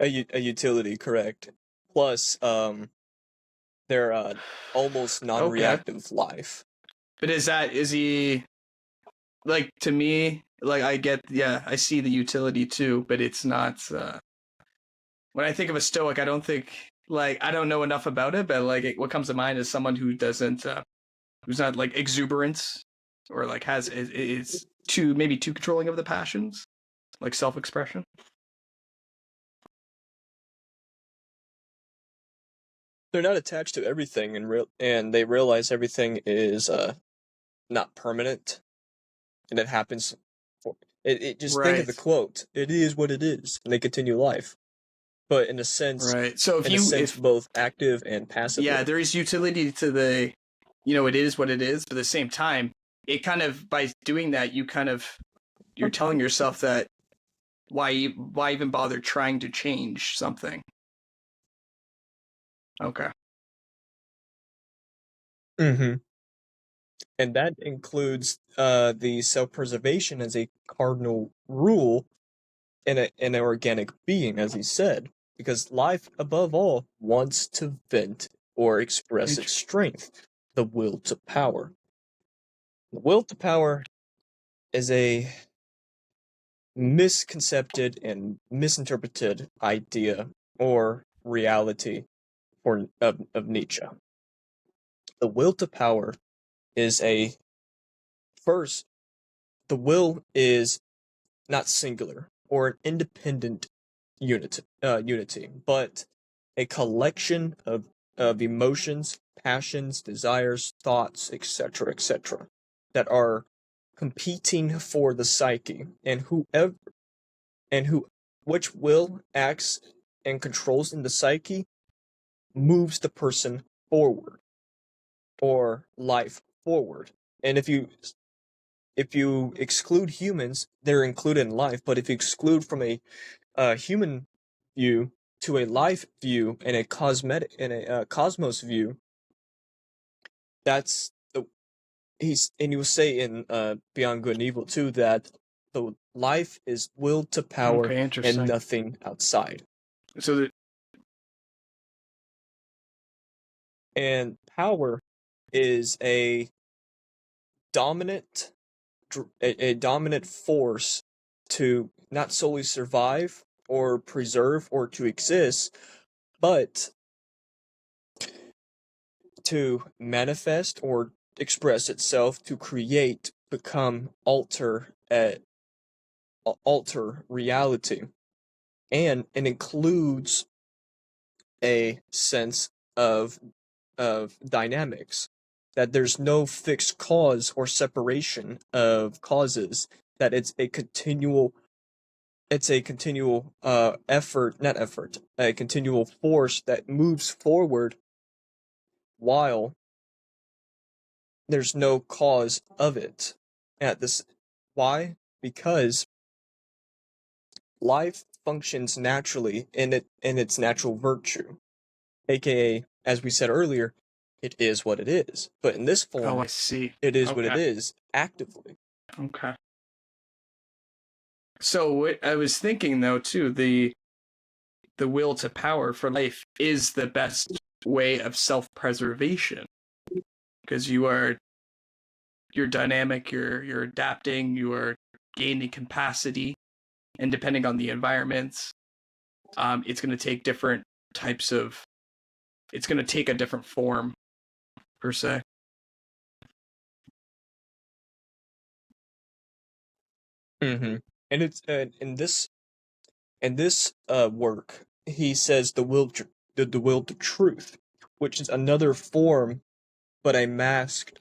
a utility, correct. Plus, they're almost non-reactive life. But is he, like, to me, like, I see the utility too, but it's not, when I think of a Stoic, I don't think, like, I don't know enough about it, but, like, what comes to mind is someone who doesn't, who's not, like, exuberant, or, like, is maybe too controlling of the passions, like self-expression. They're not attached to everything, and they realize everything is not permanent, and it happens It just think of Right. the quote. It is what it is, and they continue life. But Right. So if both active and passively. yeah, there is utility to the, you know, it is what it is, but at the same time, it kind of, by doing that, you're telling yourself that why even bother trying to change something? Okay. Mm-hmm. And that includes the self-preservation as a cardinal rule in an organic being, as he said, because life, above all, wants to vent or express its strength, the will to power. The will to power is a misconcepted and misinterpreted idea or reality of Nietzsche. The will to power is a first, the will is not singular or an independent unity, but a collection of emotions, passions, desires, thoughts, etc., that are competing for the psyche, and who which will acts and controls in the psyche moves the person forward or life forward. And if you exclude humans, they're included in life. But if you exclude from a human view to a life view and a cosmos view, that's the and you will say in Beyond Good and Evil too that the life is will to power Okay, and interesting. nothing outside. So that And power is dominant a dominant force to not solely survive or preserve or to exist, but to manifest or express itself, to create, become, alter reality. And it includes a sense of dynamics, that there's no fixed cause or separation of causes, that it's a continual a continual force that moves forward while there's no cause of it. At this Why? Because life functions naturally in its natural virtue, aka, as we said earlier, it is what it is. But in this oh, form, I see. it is what it Okay. is actively. Okay. So what I was thinking though too, the will to power for life is the best way of self-preservation because you're dynamic, you're adapting, you are gaining capacity, and depending on the environments, it's going to take different types of. It's going to take a different form per se. Mm-hmm. And it's in this work, he says the will to truth, which is another form, but a masked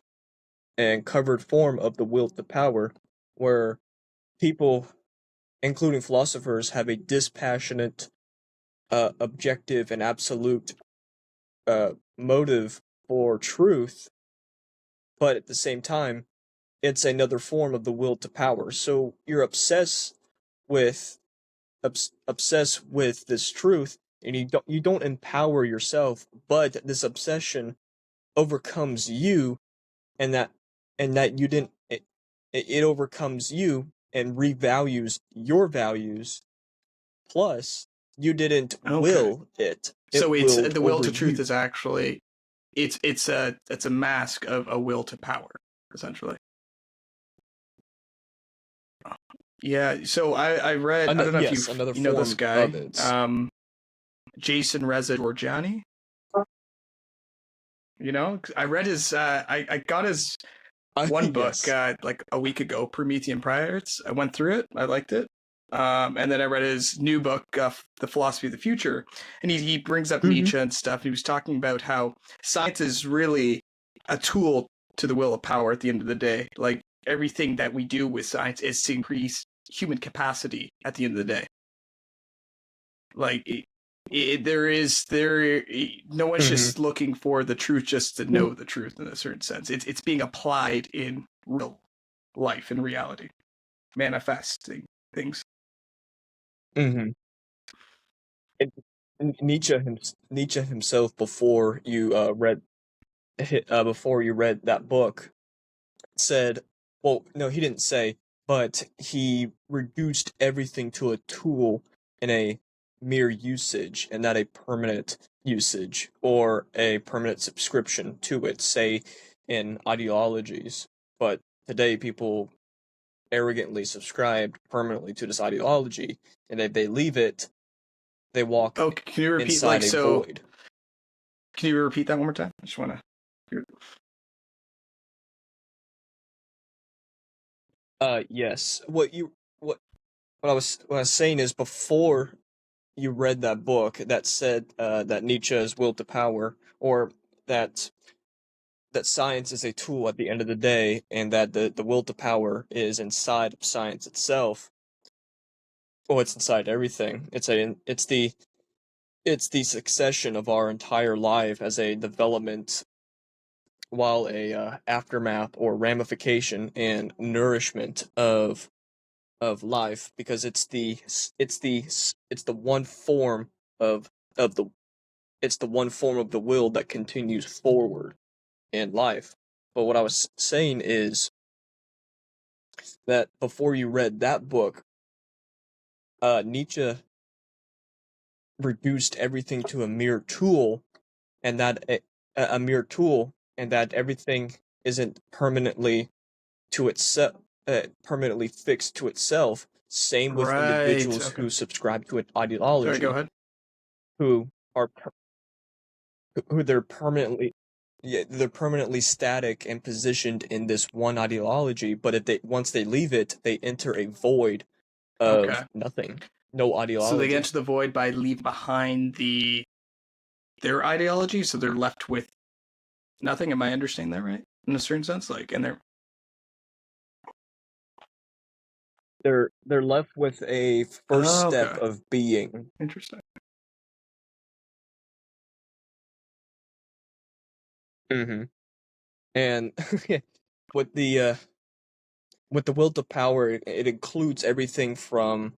and covered form of the will to power, where people, including philosophers, have a dispassionate, objective, and absolute motive for truth, but at the same time, it's another form of the will to power. So you're with obsessed with this truth, and you don't empower yourself, but this obsession overcomes you, and that you didn't it overcomes you and revalues your values. Plus, you didn't Okay. will it; So it it's willed the will over to truth you. is actually it's a mask of a will to power essentially. Yeah. So I read, I don't know if Yes, another you know this form of guy, it. Jason Reza Dorjani. You know, I read his I got his one book Yes. like a week ago, Promethean Priors. I went through it. I liked it. And then I read his new book, The Philosophy of the Future. And he brings up Mm-hmm. Nietzsche and stuff. He was talking about how science is really a tool to the will of power at the end of the day. Like everything that we do with science is to increase human capacity at the end of the day. Like no one's just looking for the truth just to know the truth in a certain sense. It's being applied in real life, in reality, manifesting things. Mm-hmm. Nietzsche himself, before you read that book, said, well, no, he didn't say, but he reduced everything to a tool and a mere usage, and not a permanent usage or a permanent subscription to it, say in ideologies. But today people arrogantly subscribe permanently to this ideology, and if they leave it, they walk can you repeat, inside a void. Can you repeat that one more time? I just want to hear it. Yes. What I was saying is, before you read that book that said that Nietzsche's will to power, or that science is a tool at the end of the day, and that the will to power is inside of science itself. Well, it's inside everything. It's the succession of our entire life as a development, while a aftermath or ramification and nourishment of life, because it's the one form of the will that continues forward in life. But what I was saying is that before you read that book, Nietzsche reduced everything to a mere tool, and that a mere tool, and that everything isn't permanently to itself, permanently fixed to itself. Same with individuals who subscribe to an ideology. Sorry, go ahead. Who they're permanently static and positioned in this one ideology, but if once they leave it, they enter a void of nothing, no ideology. So they get into the void by leaving behind their ideology, so they're left with nothing. Am I understanding that right? In a certain sense, and they're left with a first step of being. Interesting. Mm-hmm. And with the will to power, it includes everything from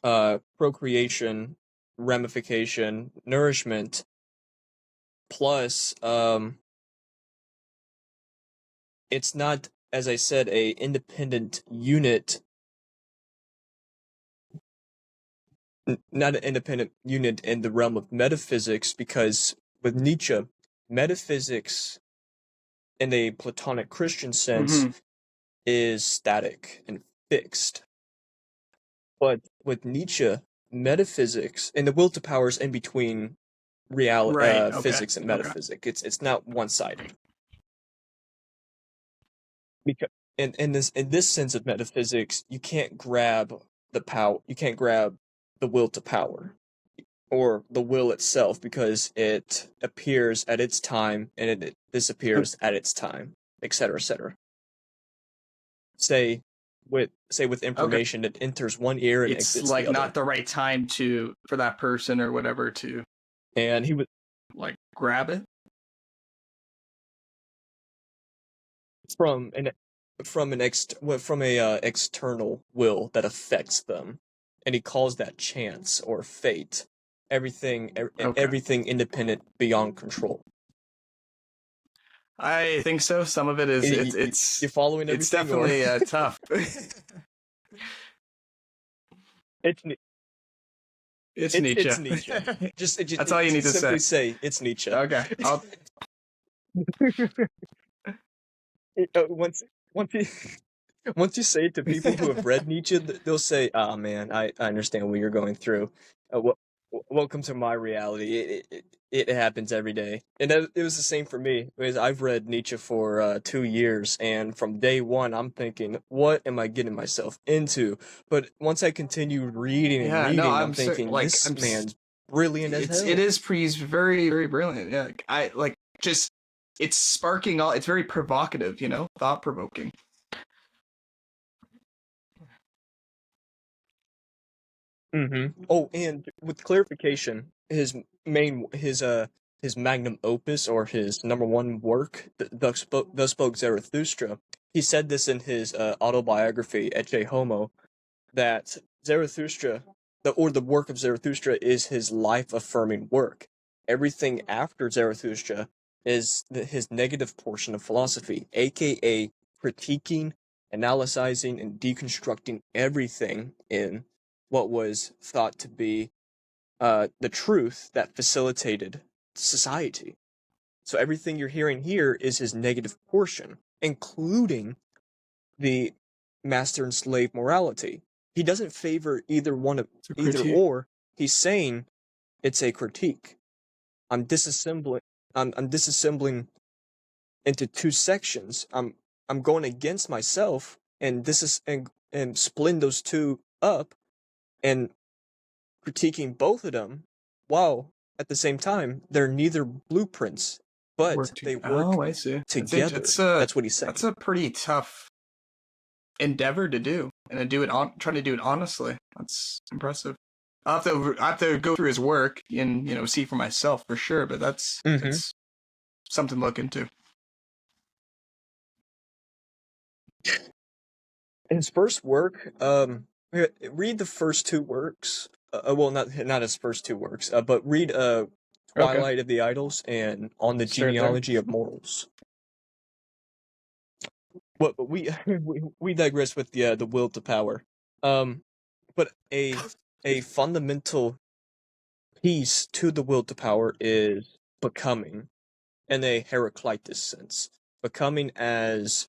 procreation, ramification, nourishment, plus it's not, as I said, a independent unit, not an independent unit in the realm of metaphysics, because with Nietzsche, metaphysics in a Platonic Christian sense is static and fixed. But with Nietzsche, metaphysics and the will to power is in between reality, physics and metaphysics. It's not one-sided. Because in this sense of metaphysics, you can't grab the power. You can't grab the will to power, or the will itself, because it appears at its time and it disappears at its time, etc., etc. Say with information that enters one ear and it's exits like the other. not the right time for that person or whatever to, and he would grab it from a external will that affects them, and he calls that chance or fate. Everything independent, beyond control. I think so. Some of it is it's you're following everything. It's definitely tough. It's Nietzsche. It's Nietzsche. That's all you need to simply say. It's Nietzsche. Okay. Once you say it to people who have read Nietzsche, they'll say, "Oh man, I understand what you're going through. Welcome to my reality. It happens every day." And it was the same for me, because I've read Nietzsche for 2 years, and from day one, I'm thinking, "What am I getting myself into?" But once I continued reading and reading, I'm thinking, "This man's brilliant as hell." It is. He's very, very brilliant. Yeah, it's sparking all. It's very provocative, thought provoking. Oh, and with clarification, his magnum opus or his number one work, Thus Spoke Zarathustra. He said this in his autobiography, Ecce Homo, that Zarathustra, the work of Zarathustra, is his life affirming work. Everything after Zarathustra is his negative portion of philosophy, aka critiquing, analyzing, and deconstructing everything in what was thought to be the truth that facilitated society. So everything you're hearing here is his negative portion, including the master and slave morality. He doesn't favor either one of either or. He's saying it's a critique. I'm disassembling. I'm disassembling into two sections. I'm going against myself and splitting those two up and critiquing both of them, while at the same time they're neither blueprints, but they work oh, I see. together. That's what he's saying. That's a pretty tough endeavor to do, and trying to do it honestly. That's impressive. I have to go through his work and see for myself for sure. But that's something to look into. His first work, read the first two works. Well, not his first two works, but read Twilight of the Idols and On the Genealogy of Morals. But we we digress with the will to power. But a fundamental piece to the will to power is becoming, in a Heraclitus sense. Becoming as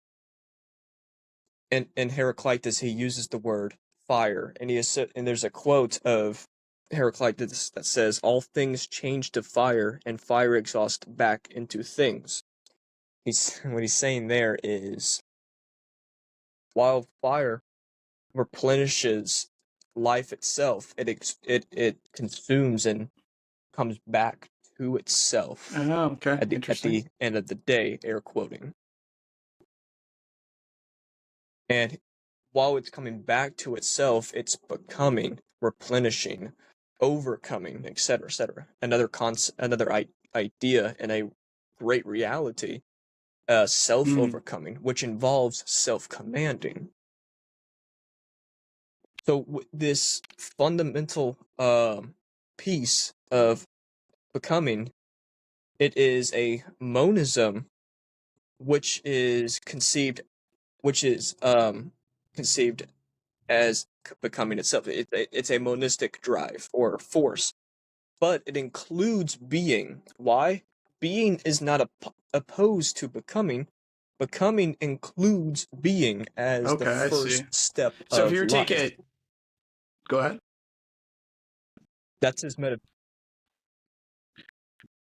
in Heraclitus, he uses the word fire, and there's a quote of Heraclitus that says, "All things change to fire, and fire exhausts back into things." What he's saying there is, while fire replenishes life itself, it consumes and comes back to itself. Oh, okay. At the end of the day, air quoting. And while it's coming back to itself, it's becoming, replenishing, overcoming, etc., etc. Another idea and a great reality, self-overcoming, which involves self-commanding. So this fundamental piece of becoming, it is a monism which is conceived as becoming itself. It's a monistic drive or force, but it includes being. Why? Being is not opposed to becoming. Becoming includes being as the first step of life. So if you take it, go ahead. That's his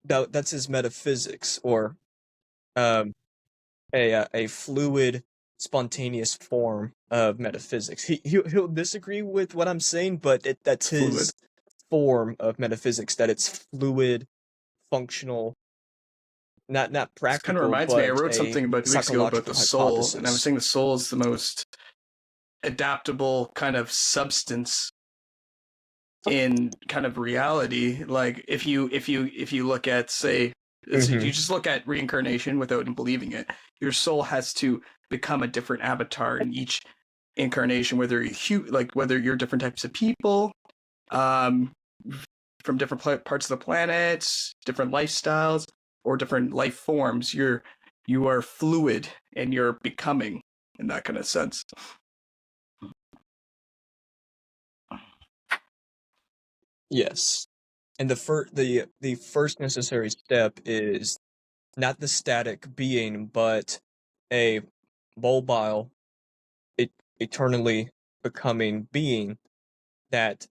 That's his metaphysics, or a fluid, spontaneous form of metaphysics. He'll disagree with what I'm saying, but that's his form of metaphysics. That it's fluid, functional, not practical. This kind of reminds me. I wrote something about 2 weeks ago about the soul, and I was saying the soul is the most adaptable kind of substance in kind of reality. Like if you look at, say, you just look at reincarnation without believing it, your soul has to become a different avatar in each incarnation, whether you're different types of people, from different parts of the planet, different lifestyles, or different life forms. You are fluid and you're becoming in that kind of sense. Yes. And the first necessary step is not the static being, but a mobile, eternally becoming being that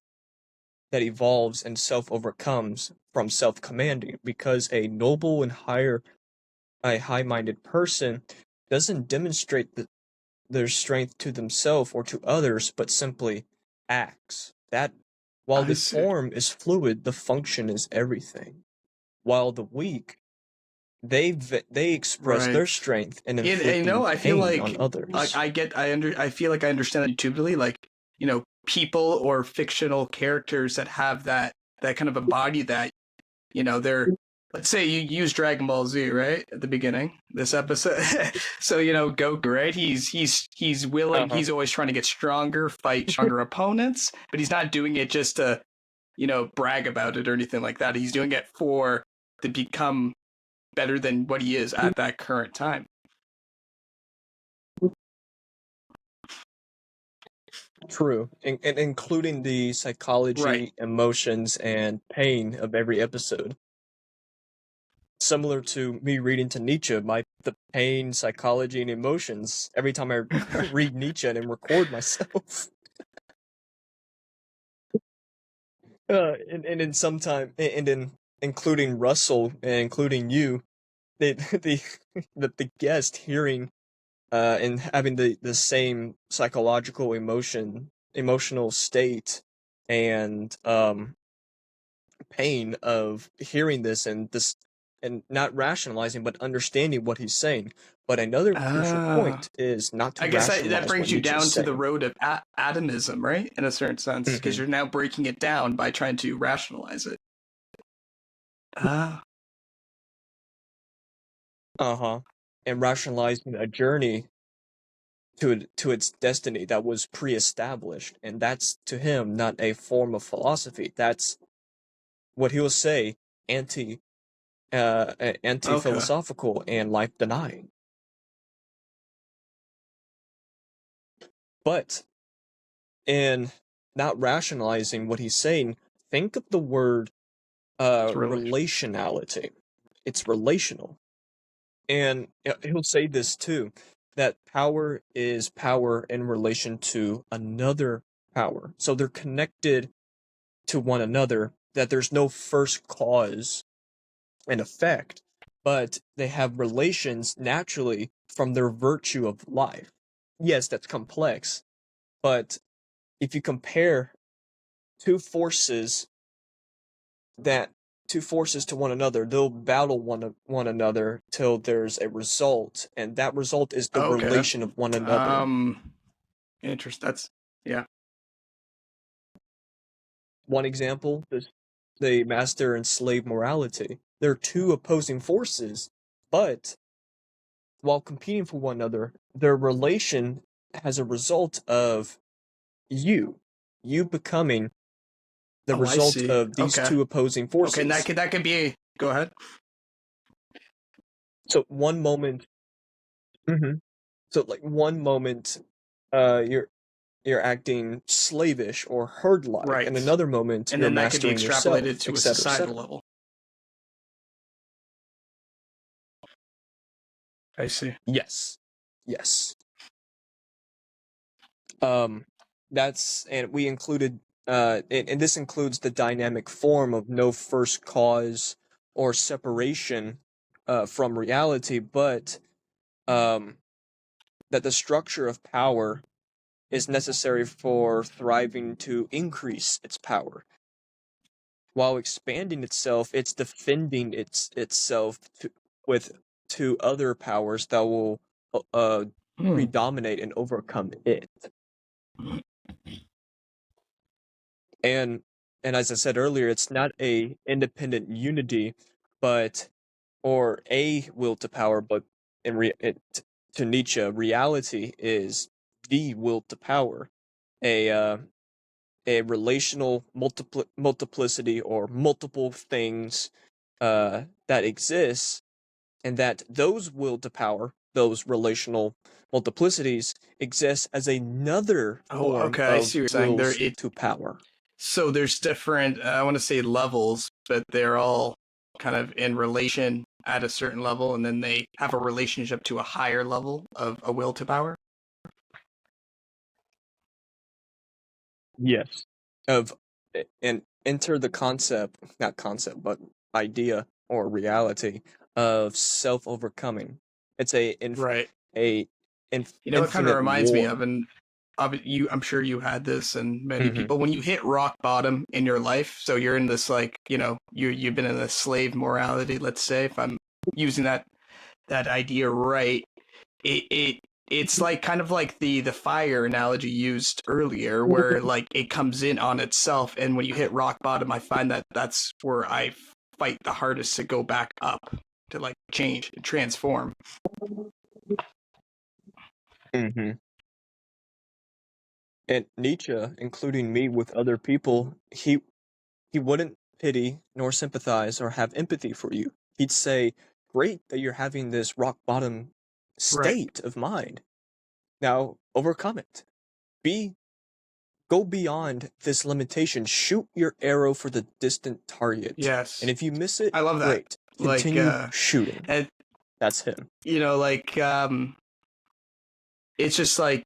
evolves and self-overcomes from self-commanding, because a noble and high-minded person doesn't demonstrate their strength to themselves or to others, but simply acts. That while the form is fluid, the function is everything. While the weak, they express their strength and inflicting I feel pain like on others. I feel like I understand that intuitively. Like people or fictional characters that have that kind of embody that. They're, let's say you use Dragon Ball Z, right, at the beginning this episode. So Goku, right? He's willing. Uh-huh. He's always trying to get stronger, fight stronger opponents, but he's not doing it just to brag about it or anything like that. He's doing it to become better than what he is at that current time. True, and including the psychology, Right. emotions, and pain of every episode. Similar to me reading to Nietzsche, the pain, psychology, and emotions every time I read Nietzsche and record myself. And in sometime, and in including Russell and including you, the guest hearing and having the same psychological emotional state and pain of hearing this and not rationalizing but understanding what he's saying. But another crucial point is not to I guess rationalize that brings what you Nietzsche's down to the saying. road of atomism, right? In a certain sense, because you're now breaking it down by trying to rationalize it. And rationalizing a journey to its destiny that was pre-established, and that's to him not a form of philosophy. That's what he'll say anti-philosophical and life denying. But in not rationalizing what he's saying, think of the word relationality. It's relational. And he'll say this too, that power is power in relation to another power. So they're connected to one another, that there's no first cause and effect, but they have relations naturally from their virtue of life. Yes, that's complex, but if you compare two forces to one another, they'll battle one another till there's a result, and that result is the relation of one another. Interesting. That's yeah. One example is the master and slave morality. They're two opposing forces, but while competing for one another, their relation has a result of you becoming the result of these two opposing forces. Okay, and that could be. Go ahead. So one moment, so like one moment, you're acting slavish or herd-like, Right. and another moment and you're then that could be mastering extrapolated yourself, to a etc., societal etc. level. I see. Yes. That's, and we included, and this includes the dynamic form of no first cause or separation from reality, but that the structure of power is necessary for thriving to increase its power. While expanding itself, it's defending itself to other powers that will predominate and overcome it. And as I said earlier, it's not a independent unity, or a will to power, but to Nietzsche, reality is the will to power, a relational multiplicity or multiple things that exists, and that those will to power, those relational multiplicities, exist as another form I of see what you're saying. wills to power. So there's different, I want to say levels, but they're all kind of in relation at a certain level, and then they have a relationship to a higher level of a will to power. Yes. And enter the not concept, but idea or reality of self-overcoming. It's right. It kind of reminds me of, and I'm sure you had this, and many people, when you hit rock bottom in your life, so you're in this, like, you've been in a slave morality, let's say, if I'm using that idea right, it it's like kind of like the fire analogy used earlier, where like it comes in on itself, and when you hit rock bottom, I find that that's where I fight the hardest to go back up, to like change and transform. Hmm. And Nietzsche, including me with other people, he wouldn't pity nor sympathize or have empathy for you. He'd say, "Great that you're having this rock bottom Right. state of mind. Now overcome it. Be Go beyond this limitation. Shoot your arrow for the distant target. And Yes. if you miss it, I love that. great. Like Continue shooting." and That's him. like it's just like,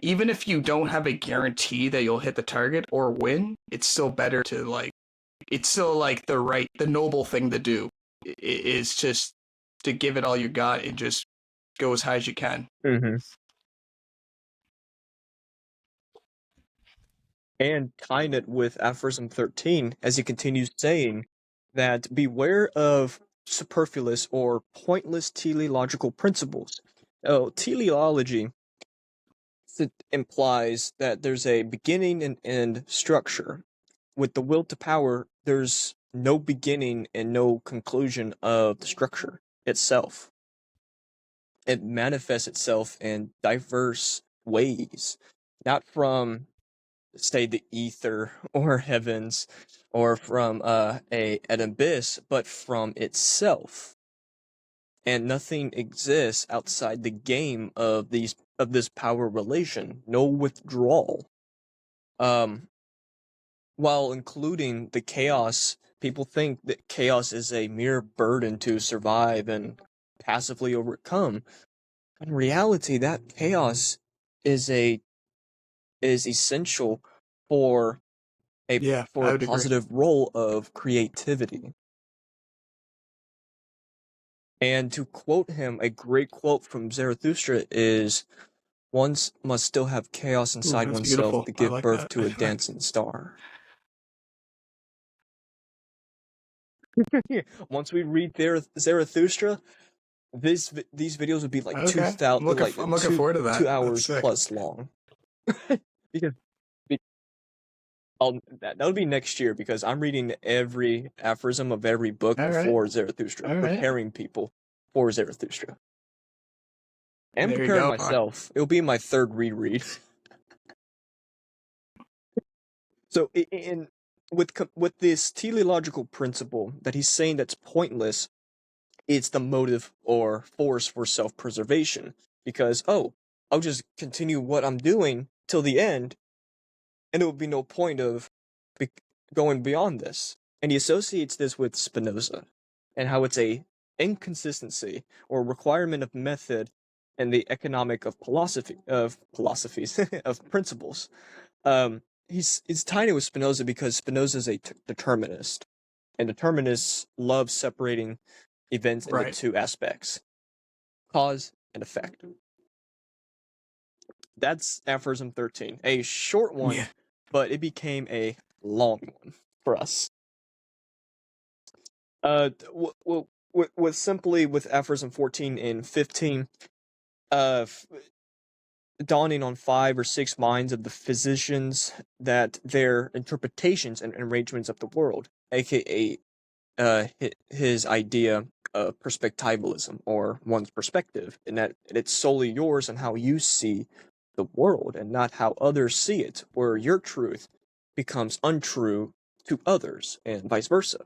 even if you don't have a guarantee that you'll hit the target or win, it's still better to like, it's still like the noble thing to do is just to give it all you got and just go as high as you can. Mm-hmm. And tying it with Aphorism 13, as he continues saying that beware of superfluous or pointless teleological principles. Oh, teleology implies that there's a beginning and end structure. With the will to power, there's no beginning and no conclusion of the structure itself. It manifests itself in diverse ways, not from, say, the ether or heavens or from an abyss, but from itself. And nothing exists outside the game of this power relation. No withdrawal. Um, while including the chaos, people think that chaos is a mere burden to survive and passively overcome. In reality, that chaos is essential for Yeah, a I would agree. positive role of creativity. And to quote him, a great quote from Zarathustra is, "One must still have chaos Ooh, inside that's oneself beautiful. to I give like birth that. to a dancing star." Once we read Zarathustra, these videos would be like Okay, I'm looking forward to that. two That's hours sick. plus long. because be- that would be next year, because I'm reading every aphorism of every book All right, before Zarathustra, all right. preparing people for Zarathustra. And There you preparing go, Fouad. myself. It'll be my third reread. So in with this teleological principle that he's saying that's pointless, it's the motive or force for self-preservation. Because, oh, I'll just continue what I'm doing till the end, and it would be no point of be- going beyond this. And he associates this with Spinoza and how it's a inconsistency or requirement of method and the economic of philosophies of principles. He's tying it with Spinoza because Spinoza is a determinist, and determinists love separating events into Right. two aspects: cause and effect. That's Aphorism 13, a short one, Yeah. but it became a long one for us. With simply with Aphorism 14 and 15, dawning on 5 or 6 minds of the physicians that their interpretations and arrangements of the world, aka his idea of perspectivalism, or one's perspective, and that it's solely yours and how you see the world and not how others see it, where your truth becomes untrue to others and vice versa.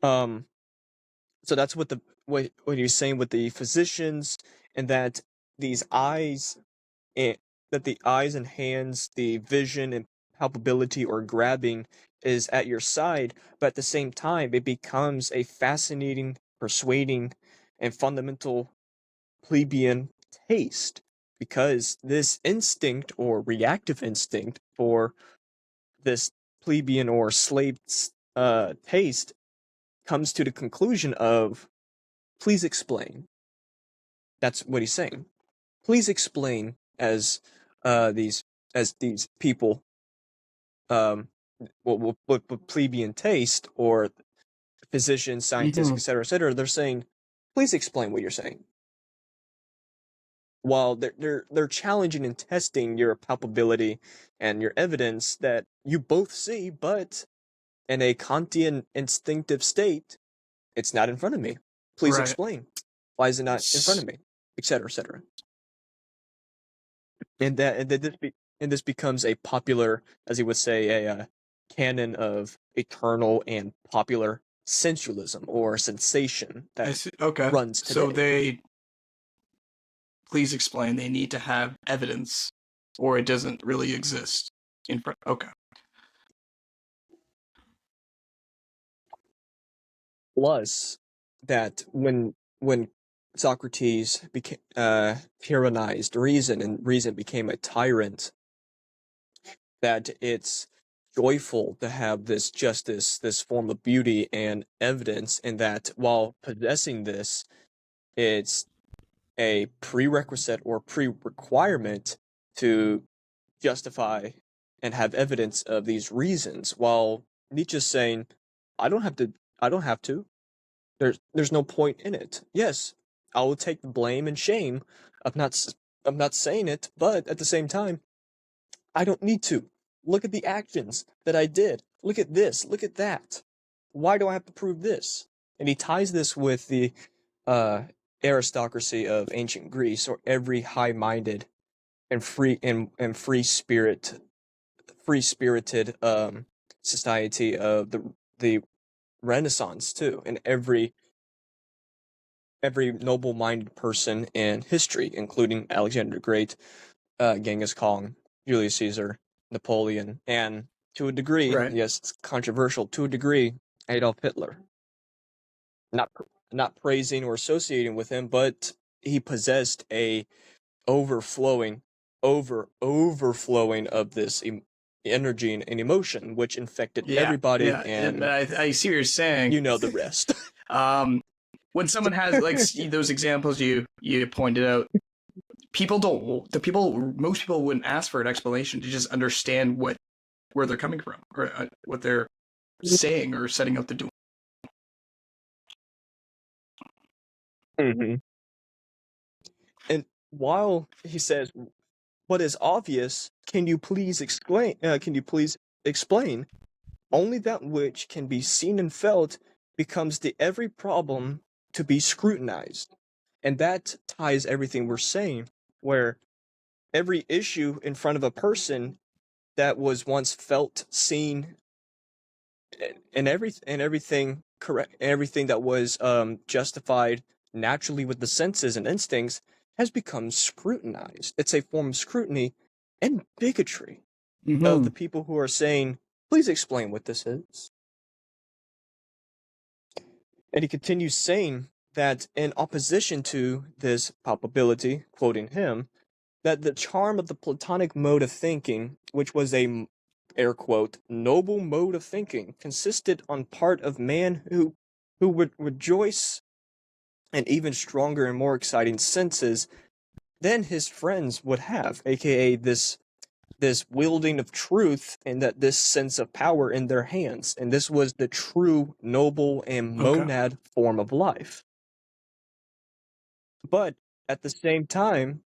Um, so that's what he's saying with the physicians, and that these eyes and that the eyes and hands, the vision and palpability or grabbing is at your side, but at the same time, it becomes a fascinating, persuading, and fundamental plebeian taste, because this instinct or reactive instinct for this plebeian or slave taste comes to the conclusion of, please explain. That's what he's saying. Please explain, as these people, um, what plebeian taste or physicians, scientists, Mm-hmm. etc., etc. They're saying, please explain what you're saying. while they're challenging and testing your palpability and your evidence that you both see, but in a Kantian instinctive state, it's not in front of me. Please Right. explain. Why is it not in front of me? Etc. Etc. And this becomes a popular, as he would say, a canon of eternal and popular sensualism or sensation I that see. Okay. runs So today. please explain, they need to have evidence or it doesn't really exist in front. Okay. Plus, that when Socrates became tyrannized reason and reason became a tyrant, that it's joyful to have this justice, this form of beauty and evidence, and that while possessing this, it's a prerequisite or pre-requirement to justify and have evidence of these reasons. While Nietzsche's saying, I don't have to. There's no point in it. Yes, I will take the blame and shame of not saying it, but at the same time, I don't need to. Look at the actions that I did. Look at this. Look at that. Why do I have to prove this? And he ties this with the uh, aristocracy of ancient Greece, or every high-minded and free spirited society of the Renaissance too, and every noble-minded person in history, including Alexander the Great, Genghis Khan, Julius Caesar, Napoleon, and to a degree, Right. yes, it's controversial, to a degree, Adolf Hitler. Not not praising or associating with him, but he possessed a overflowing, overflowing of this energy and emotion, which infected Yeah. everybody, Yeah. and I see what you're saying. you know the rest. When someone has like those examples you pointed out, most people wouldn't ask for an explanation to just understand where they're coming from or what they're saying or setting out to do. Mhm. And while he says, "What is obvious? Can you please explain? Can you please explain?" Only that which can be seen and felt becomes the every problem to be scrutinized, and that ties everything we're saying. Where every issue in front of a person that was once felt, seen, and everything correct, everything that was justified naturally with the senses and instincts has become scrutinized. It's a form of scrutiny and bigotry of Mm-hmm. the people who are saying, "Please explain what this is." And he continues saying that in opposition to this palpability, quoting him, that the charm of the Platonic mode of thinking, which was a air quote noble mode of thinking, consisted on part of man who would rejoice in even stronger and more exciting senses than his friends would have, aka this wielding of truth and that this sense of power in their hands. And this was the true noble and Okay. monad form of life. But at the same time,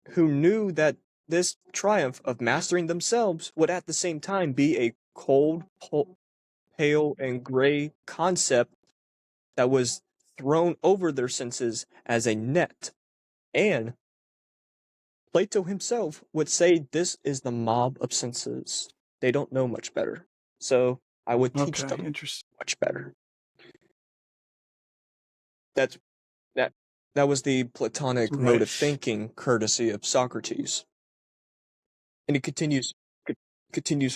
who knew that this triumph of mastering themselves would at the same time be a cold, pale, and gray concept that was thrown over their senses as a net. And Plato himself would say this is the mob of senses. They don't know much better. So I would teach Okay. them Interesting. much better. That's that that was the Platonic mode Right. of thinking, courtesy of Socrates. And it continues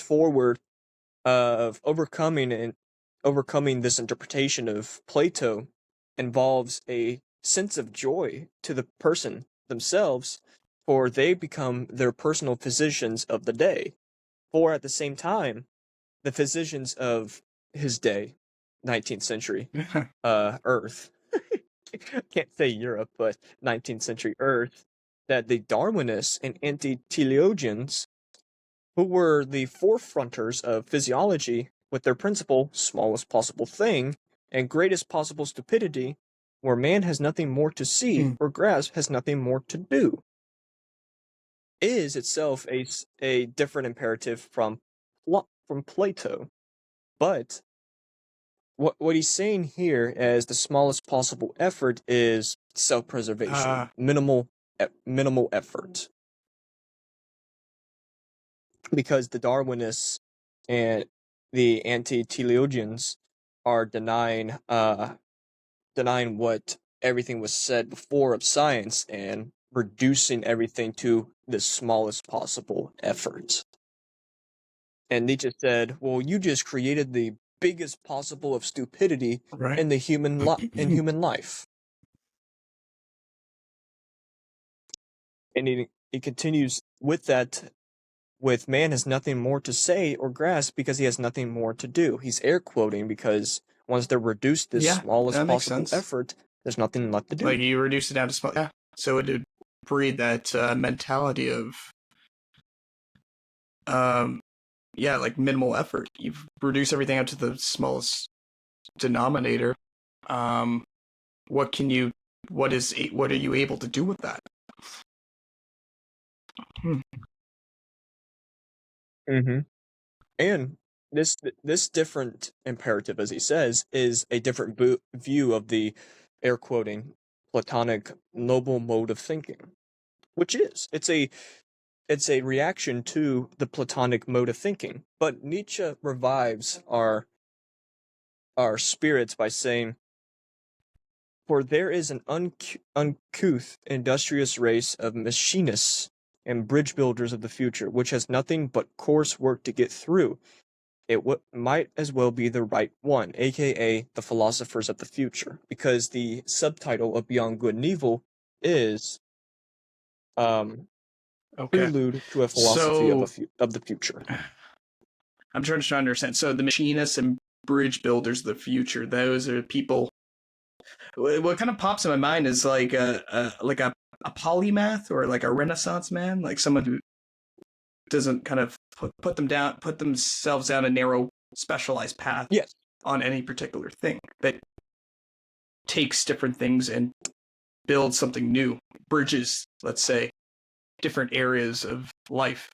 forward of overcoming this interpretation of Plato involves a sense of joy to the person themselves, for they become their personal physicians of the day. For at the same time, the physicians of his day, 19th century Earth, can't say Europe, but 19th century Earth, that the Darwinists and anti-teleologians, who were the forefronters of physiology with their principle, smallest possible thing, and greatest possible stupidity, where man has nothing more to see or grasp has nothing more to do. is itself a different imperative from Plato. But what he's saying here as the smallest possible effort is self-preservation, minimal effort, because the Darwinists and the anti-teleologians are denying what everything was said before of science and reducing everything to the smallest possible effort. And Nietzsche said, "Well, you just created the biggest possible of stupidity Right. in the human life." And he continues with that. With man has nothing more to say or grasp because he has nothing more to do. He's air quoting because once they're reduced to the Yeah, smallest that makes possible sense. effort, there's nothing left to do. Like you reduce it down to small. Yeah. So it would breed that mentality of, yeah, like minimal effort. You reduce everything out to the smallest denominator. What can you? What are you able to do with that? Mm-hmm. And this different imperative, as he says, is a different view of the air quoting Platonic noble mode of thinking, which it's a reaction to the Platonic mode of thinking. But Nietzsche revives our spirits by saying, "For there is an uncouth, industrious race of machinists and bridge builders of the future, which has nothing but coarse work to get through. It might as well be the right one, aka the philosophers of the future," because the subtitle of Beyond Good and Evil is Okay. prelude to a philosophy So of the future. I'm trying to understand. So the machinists and bridge builders of the future, those are people. What kind of pops in my mind is like a polymath or like a Renaissance man, like someone who doesn't kind of put themselves down a narrow, specialized path Yes. on any particular thing, that takes different things and builds something new, bridges, let's say, different areas of life.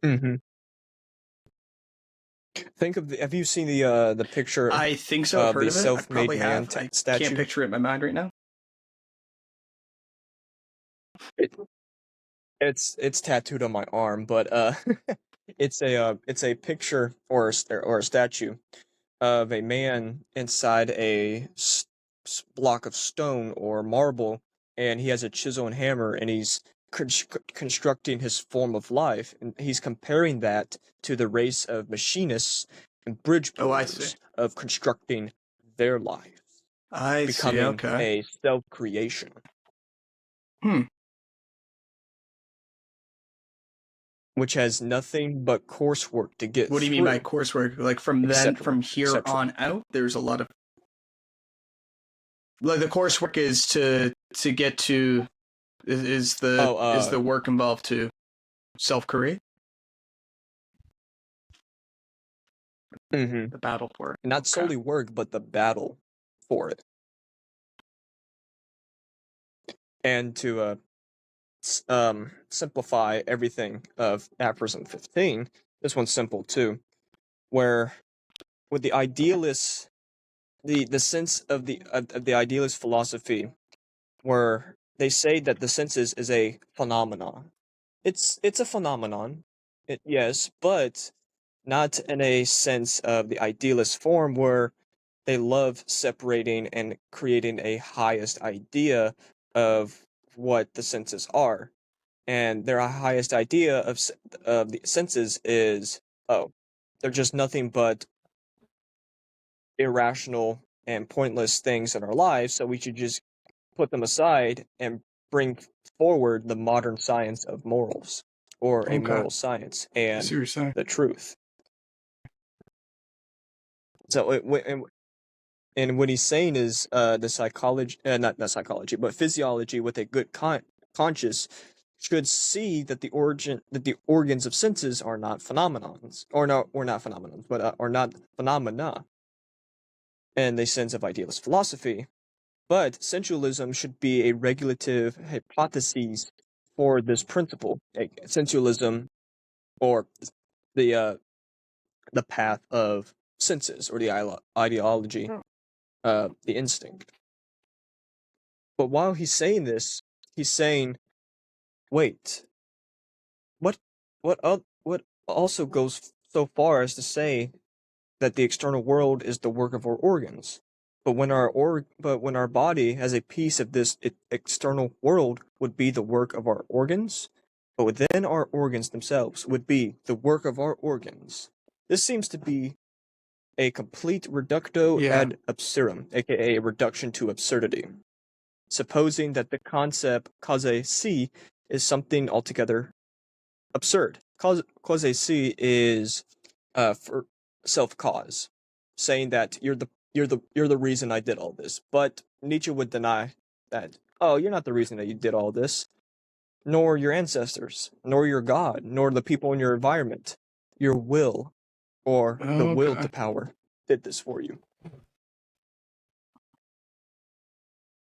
Mm-hmm. Think of have you seen the picture I think so. I've of heard the of it. I self-made probably man have. I statue? can't picture it in my mind right now. It, it's tattooed on my arm, but it's a picture or a statue of a man inside a block of stone or marble, and he has a chisel and hammer, and he's constructing his form of life, and he's comparing that to the race of machinists and bridge Oh, I see. builders of constructing their lives, I see. becoming Okay. a self-creation. Hmm. Which has nothing but coursework to get What do you through. mean by coursework? Like from here on out, there's a lot of, like, the coursework is to get to is the work involved to self-create? Mm-hmm. The battle for it. Not solely work, but the battle for it. And to simplify everything of Aphorism 15, this one's simple too, where with the idealists, the sense of the idealist philosophy, where they say that the senses is a phenomenon. It's a phenomenon, yes, but not in a sense of the idealist form where they love separating and creating a highest idea of what the senses are. And their highest idea of the senses is, oh, they're just nothing but irrational and pointless things in our lives, so we should just put them aside and bring forward the modern science of morals, or a moral science and the truth. So and what he's saying is the psychology, not psychology, but physiology with a good conscience should see that the organs of senses are not phenomenons, or not phenomenons, but are not phenomena. In the sense of idealist philosophy, But sensualism should be a regulative hypothesis for this principle. Sensualism, or the uh, the path of senses, or the ideology, the instinct. But while he's saying this, he's saying, "Wait, what? What also goes so far as to say that the external world is the work of our organs. But when our body as a piece of this external world would be the work of our organs, but within our organs themselves would be the work of our organs. This seems to be a complete reductio Yeah. ad absurdum, aka a reduction to absurdity, supposing that the concept causa si is something altogether absurd. Causa si is for self cause, saying that you're the reason I did all this. But Nietzsche would deny that. Oh, you're not the reason that you did all this, nor your ancestors, nor your God, nor the people in your environment. Your will, or the will Okay. to power, did this for you.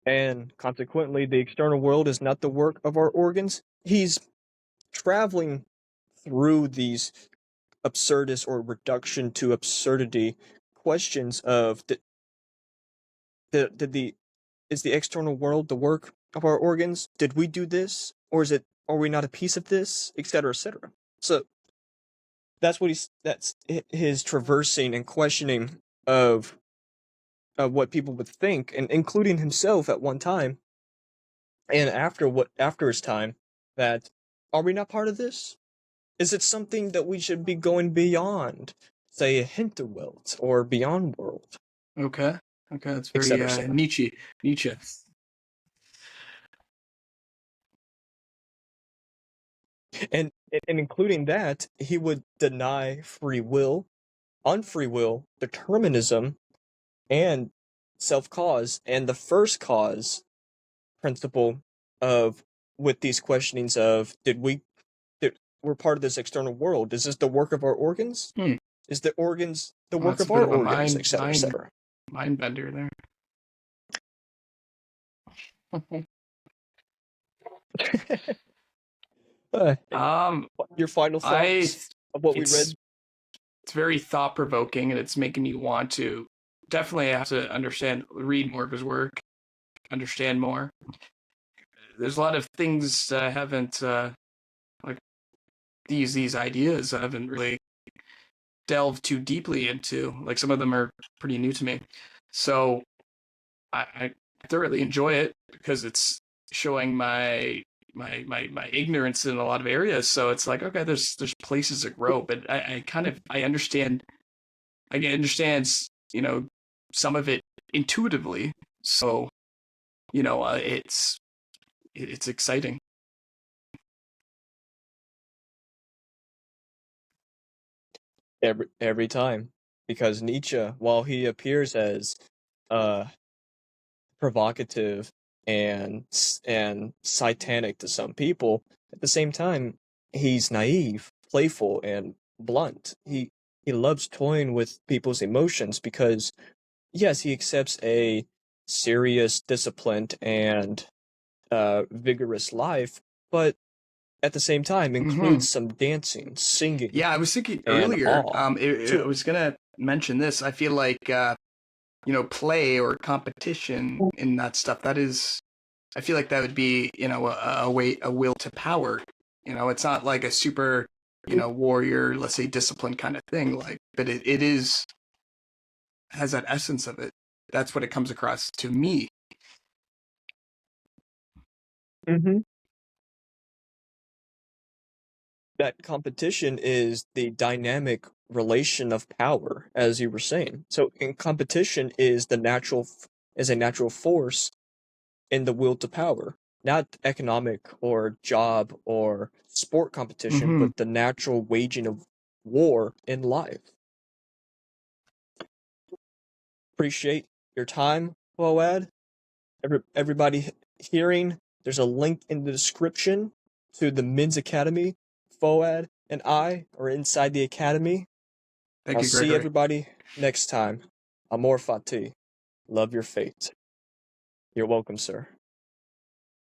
And consequently, the external world is not the work of our organs. He's traveling through these absurdist or reduction to absurdity questions of the is the external world the work of our organs? Did we do this, or are we not a piece of this, etc., etc.? So that's his traversing and questioning of what people would think, and including himself at one time, and after his time, that are we not part of this? Is it something that we should be going beyond, say, a hinterwelt or beyond world, Okay. Okay. That's very etc., etc.? Nietzsche. Nietzsche. And including that, he would deny free will, unfree will, determinism, and self cause, and the first cause principle of with these questionings of did we're part of this external world? Is this the work of our organs? Hmm. Is the organs the Well, work that's a of bit our of a organs, mind etc., mind etc.? mind bender there. And um, your final I thoughts of what we it's read? it's very thought provoking, and it's making me want to definitely have to read more of his work, understand more. There's a lot of things I haven't like these ideas I haven't really delved too deeply into. Like some of them are pretty new to me, so I thoroughly enjoy it because it's showing my ignorance in a lot of areas. So it's like, okay, there's places to grow, but I kind of I understand some of it intuitively. So it's exciting. Every time, because Nietzsche, while he appears as uh provocative and satanic to some people, at the same time he's naive, playful, and blunt. He loves toying with people's emotions because yes, he accepts a serious, disciplined, and vigorous life, but at the same time Mm-hmm. includes some dancing, singing, Yeah, I was thinking and earlier. awe I to it. was gonna mention this. I feel like play or competition in that stuff. That is, I feel like that would be a will to power. It's not like a super warrior, let's say discipline kind of thing. Like, but it is has that essence of it. That's what it comes across to me. Mhm. That competition is the dynamic relation of power, as you were saying. So, in competition is a natural force in the will to power, not economic or job or sport competition, Mm-hmm. but the natural waging of war in life. Appreciate your time, Fouad. Everybody hearing, there's a link in the description to the men's academy. Fouad and I are inside the academy. Thank I'll you, see Gregory. everybody next time. Amor fati. Love your fate. You're welcome, sir.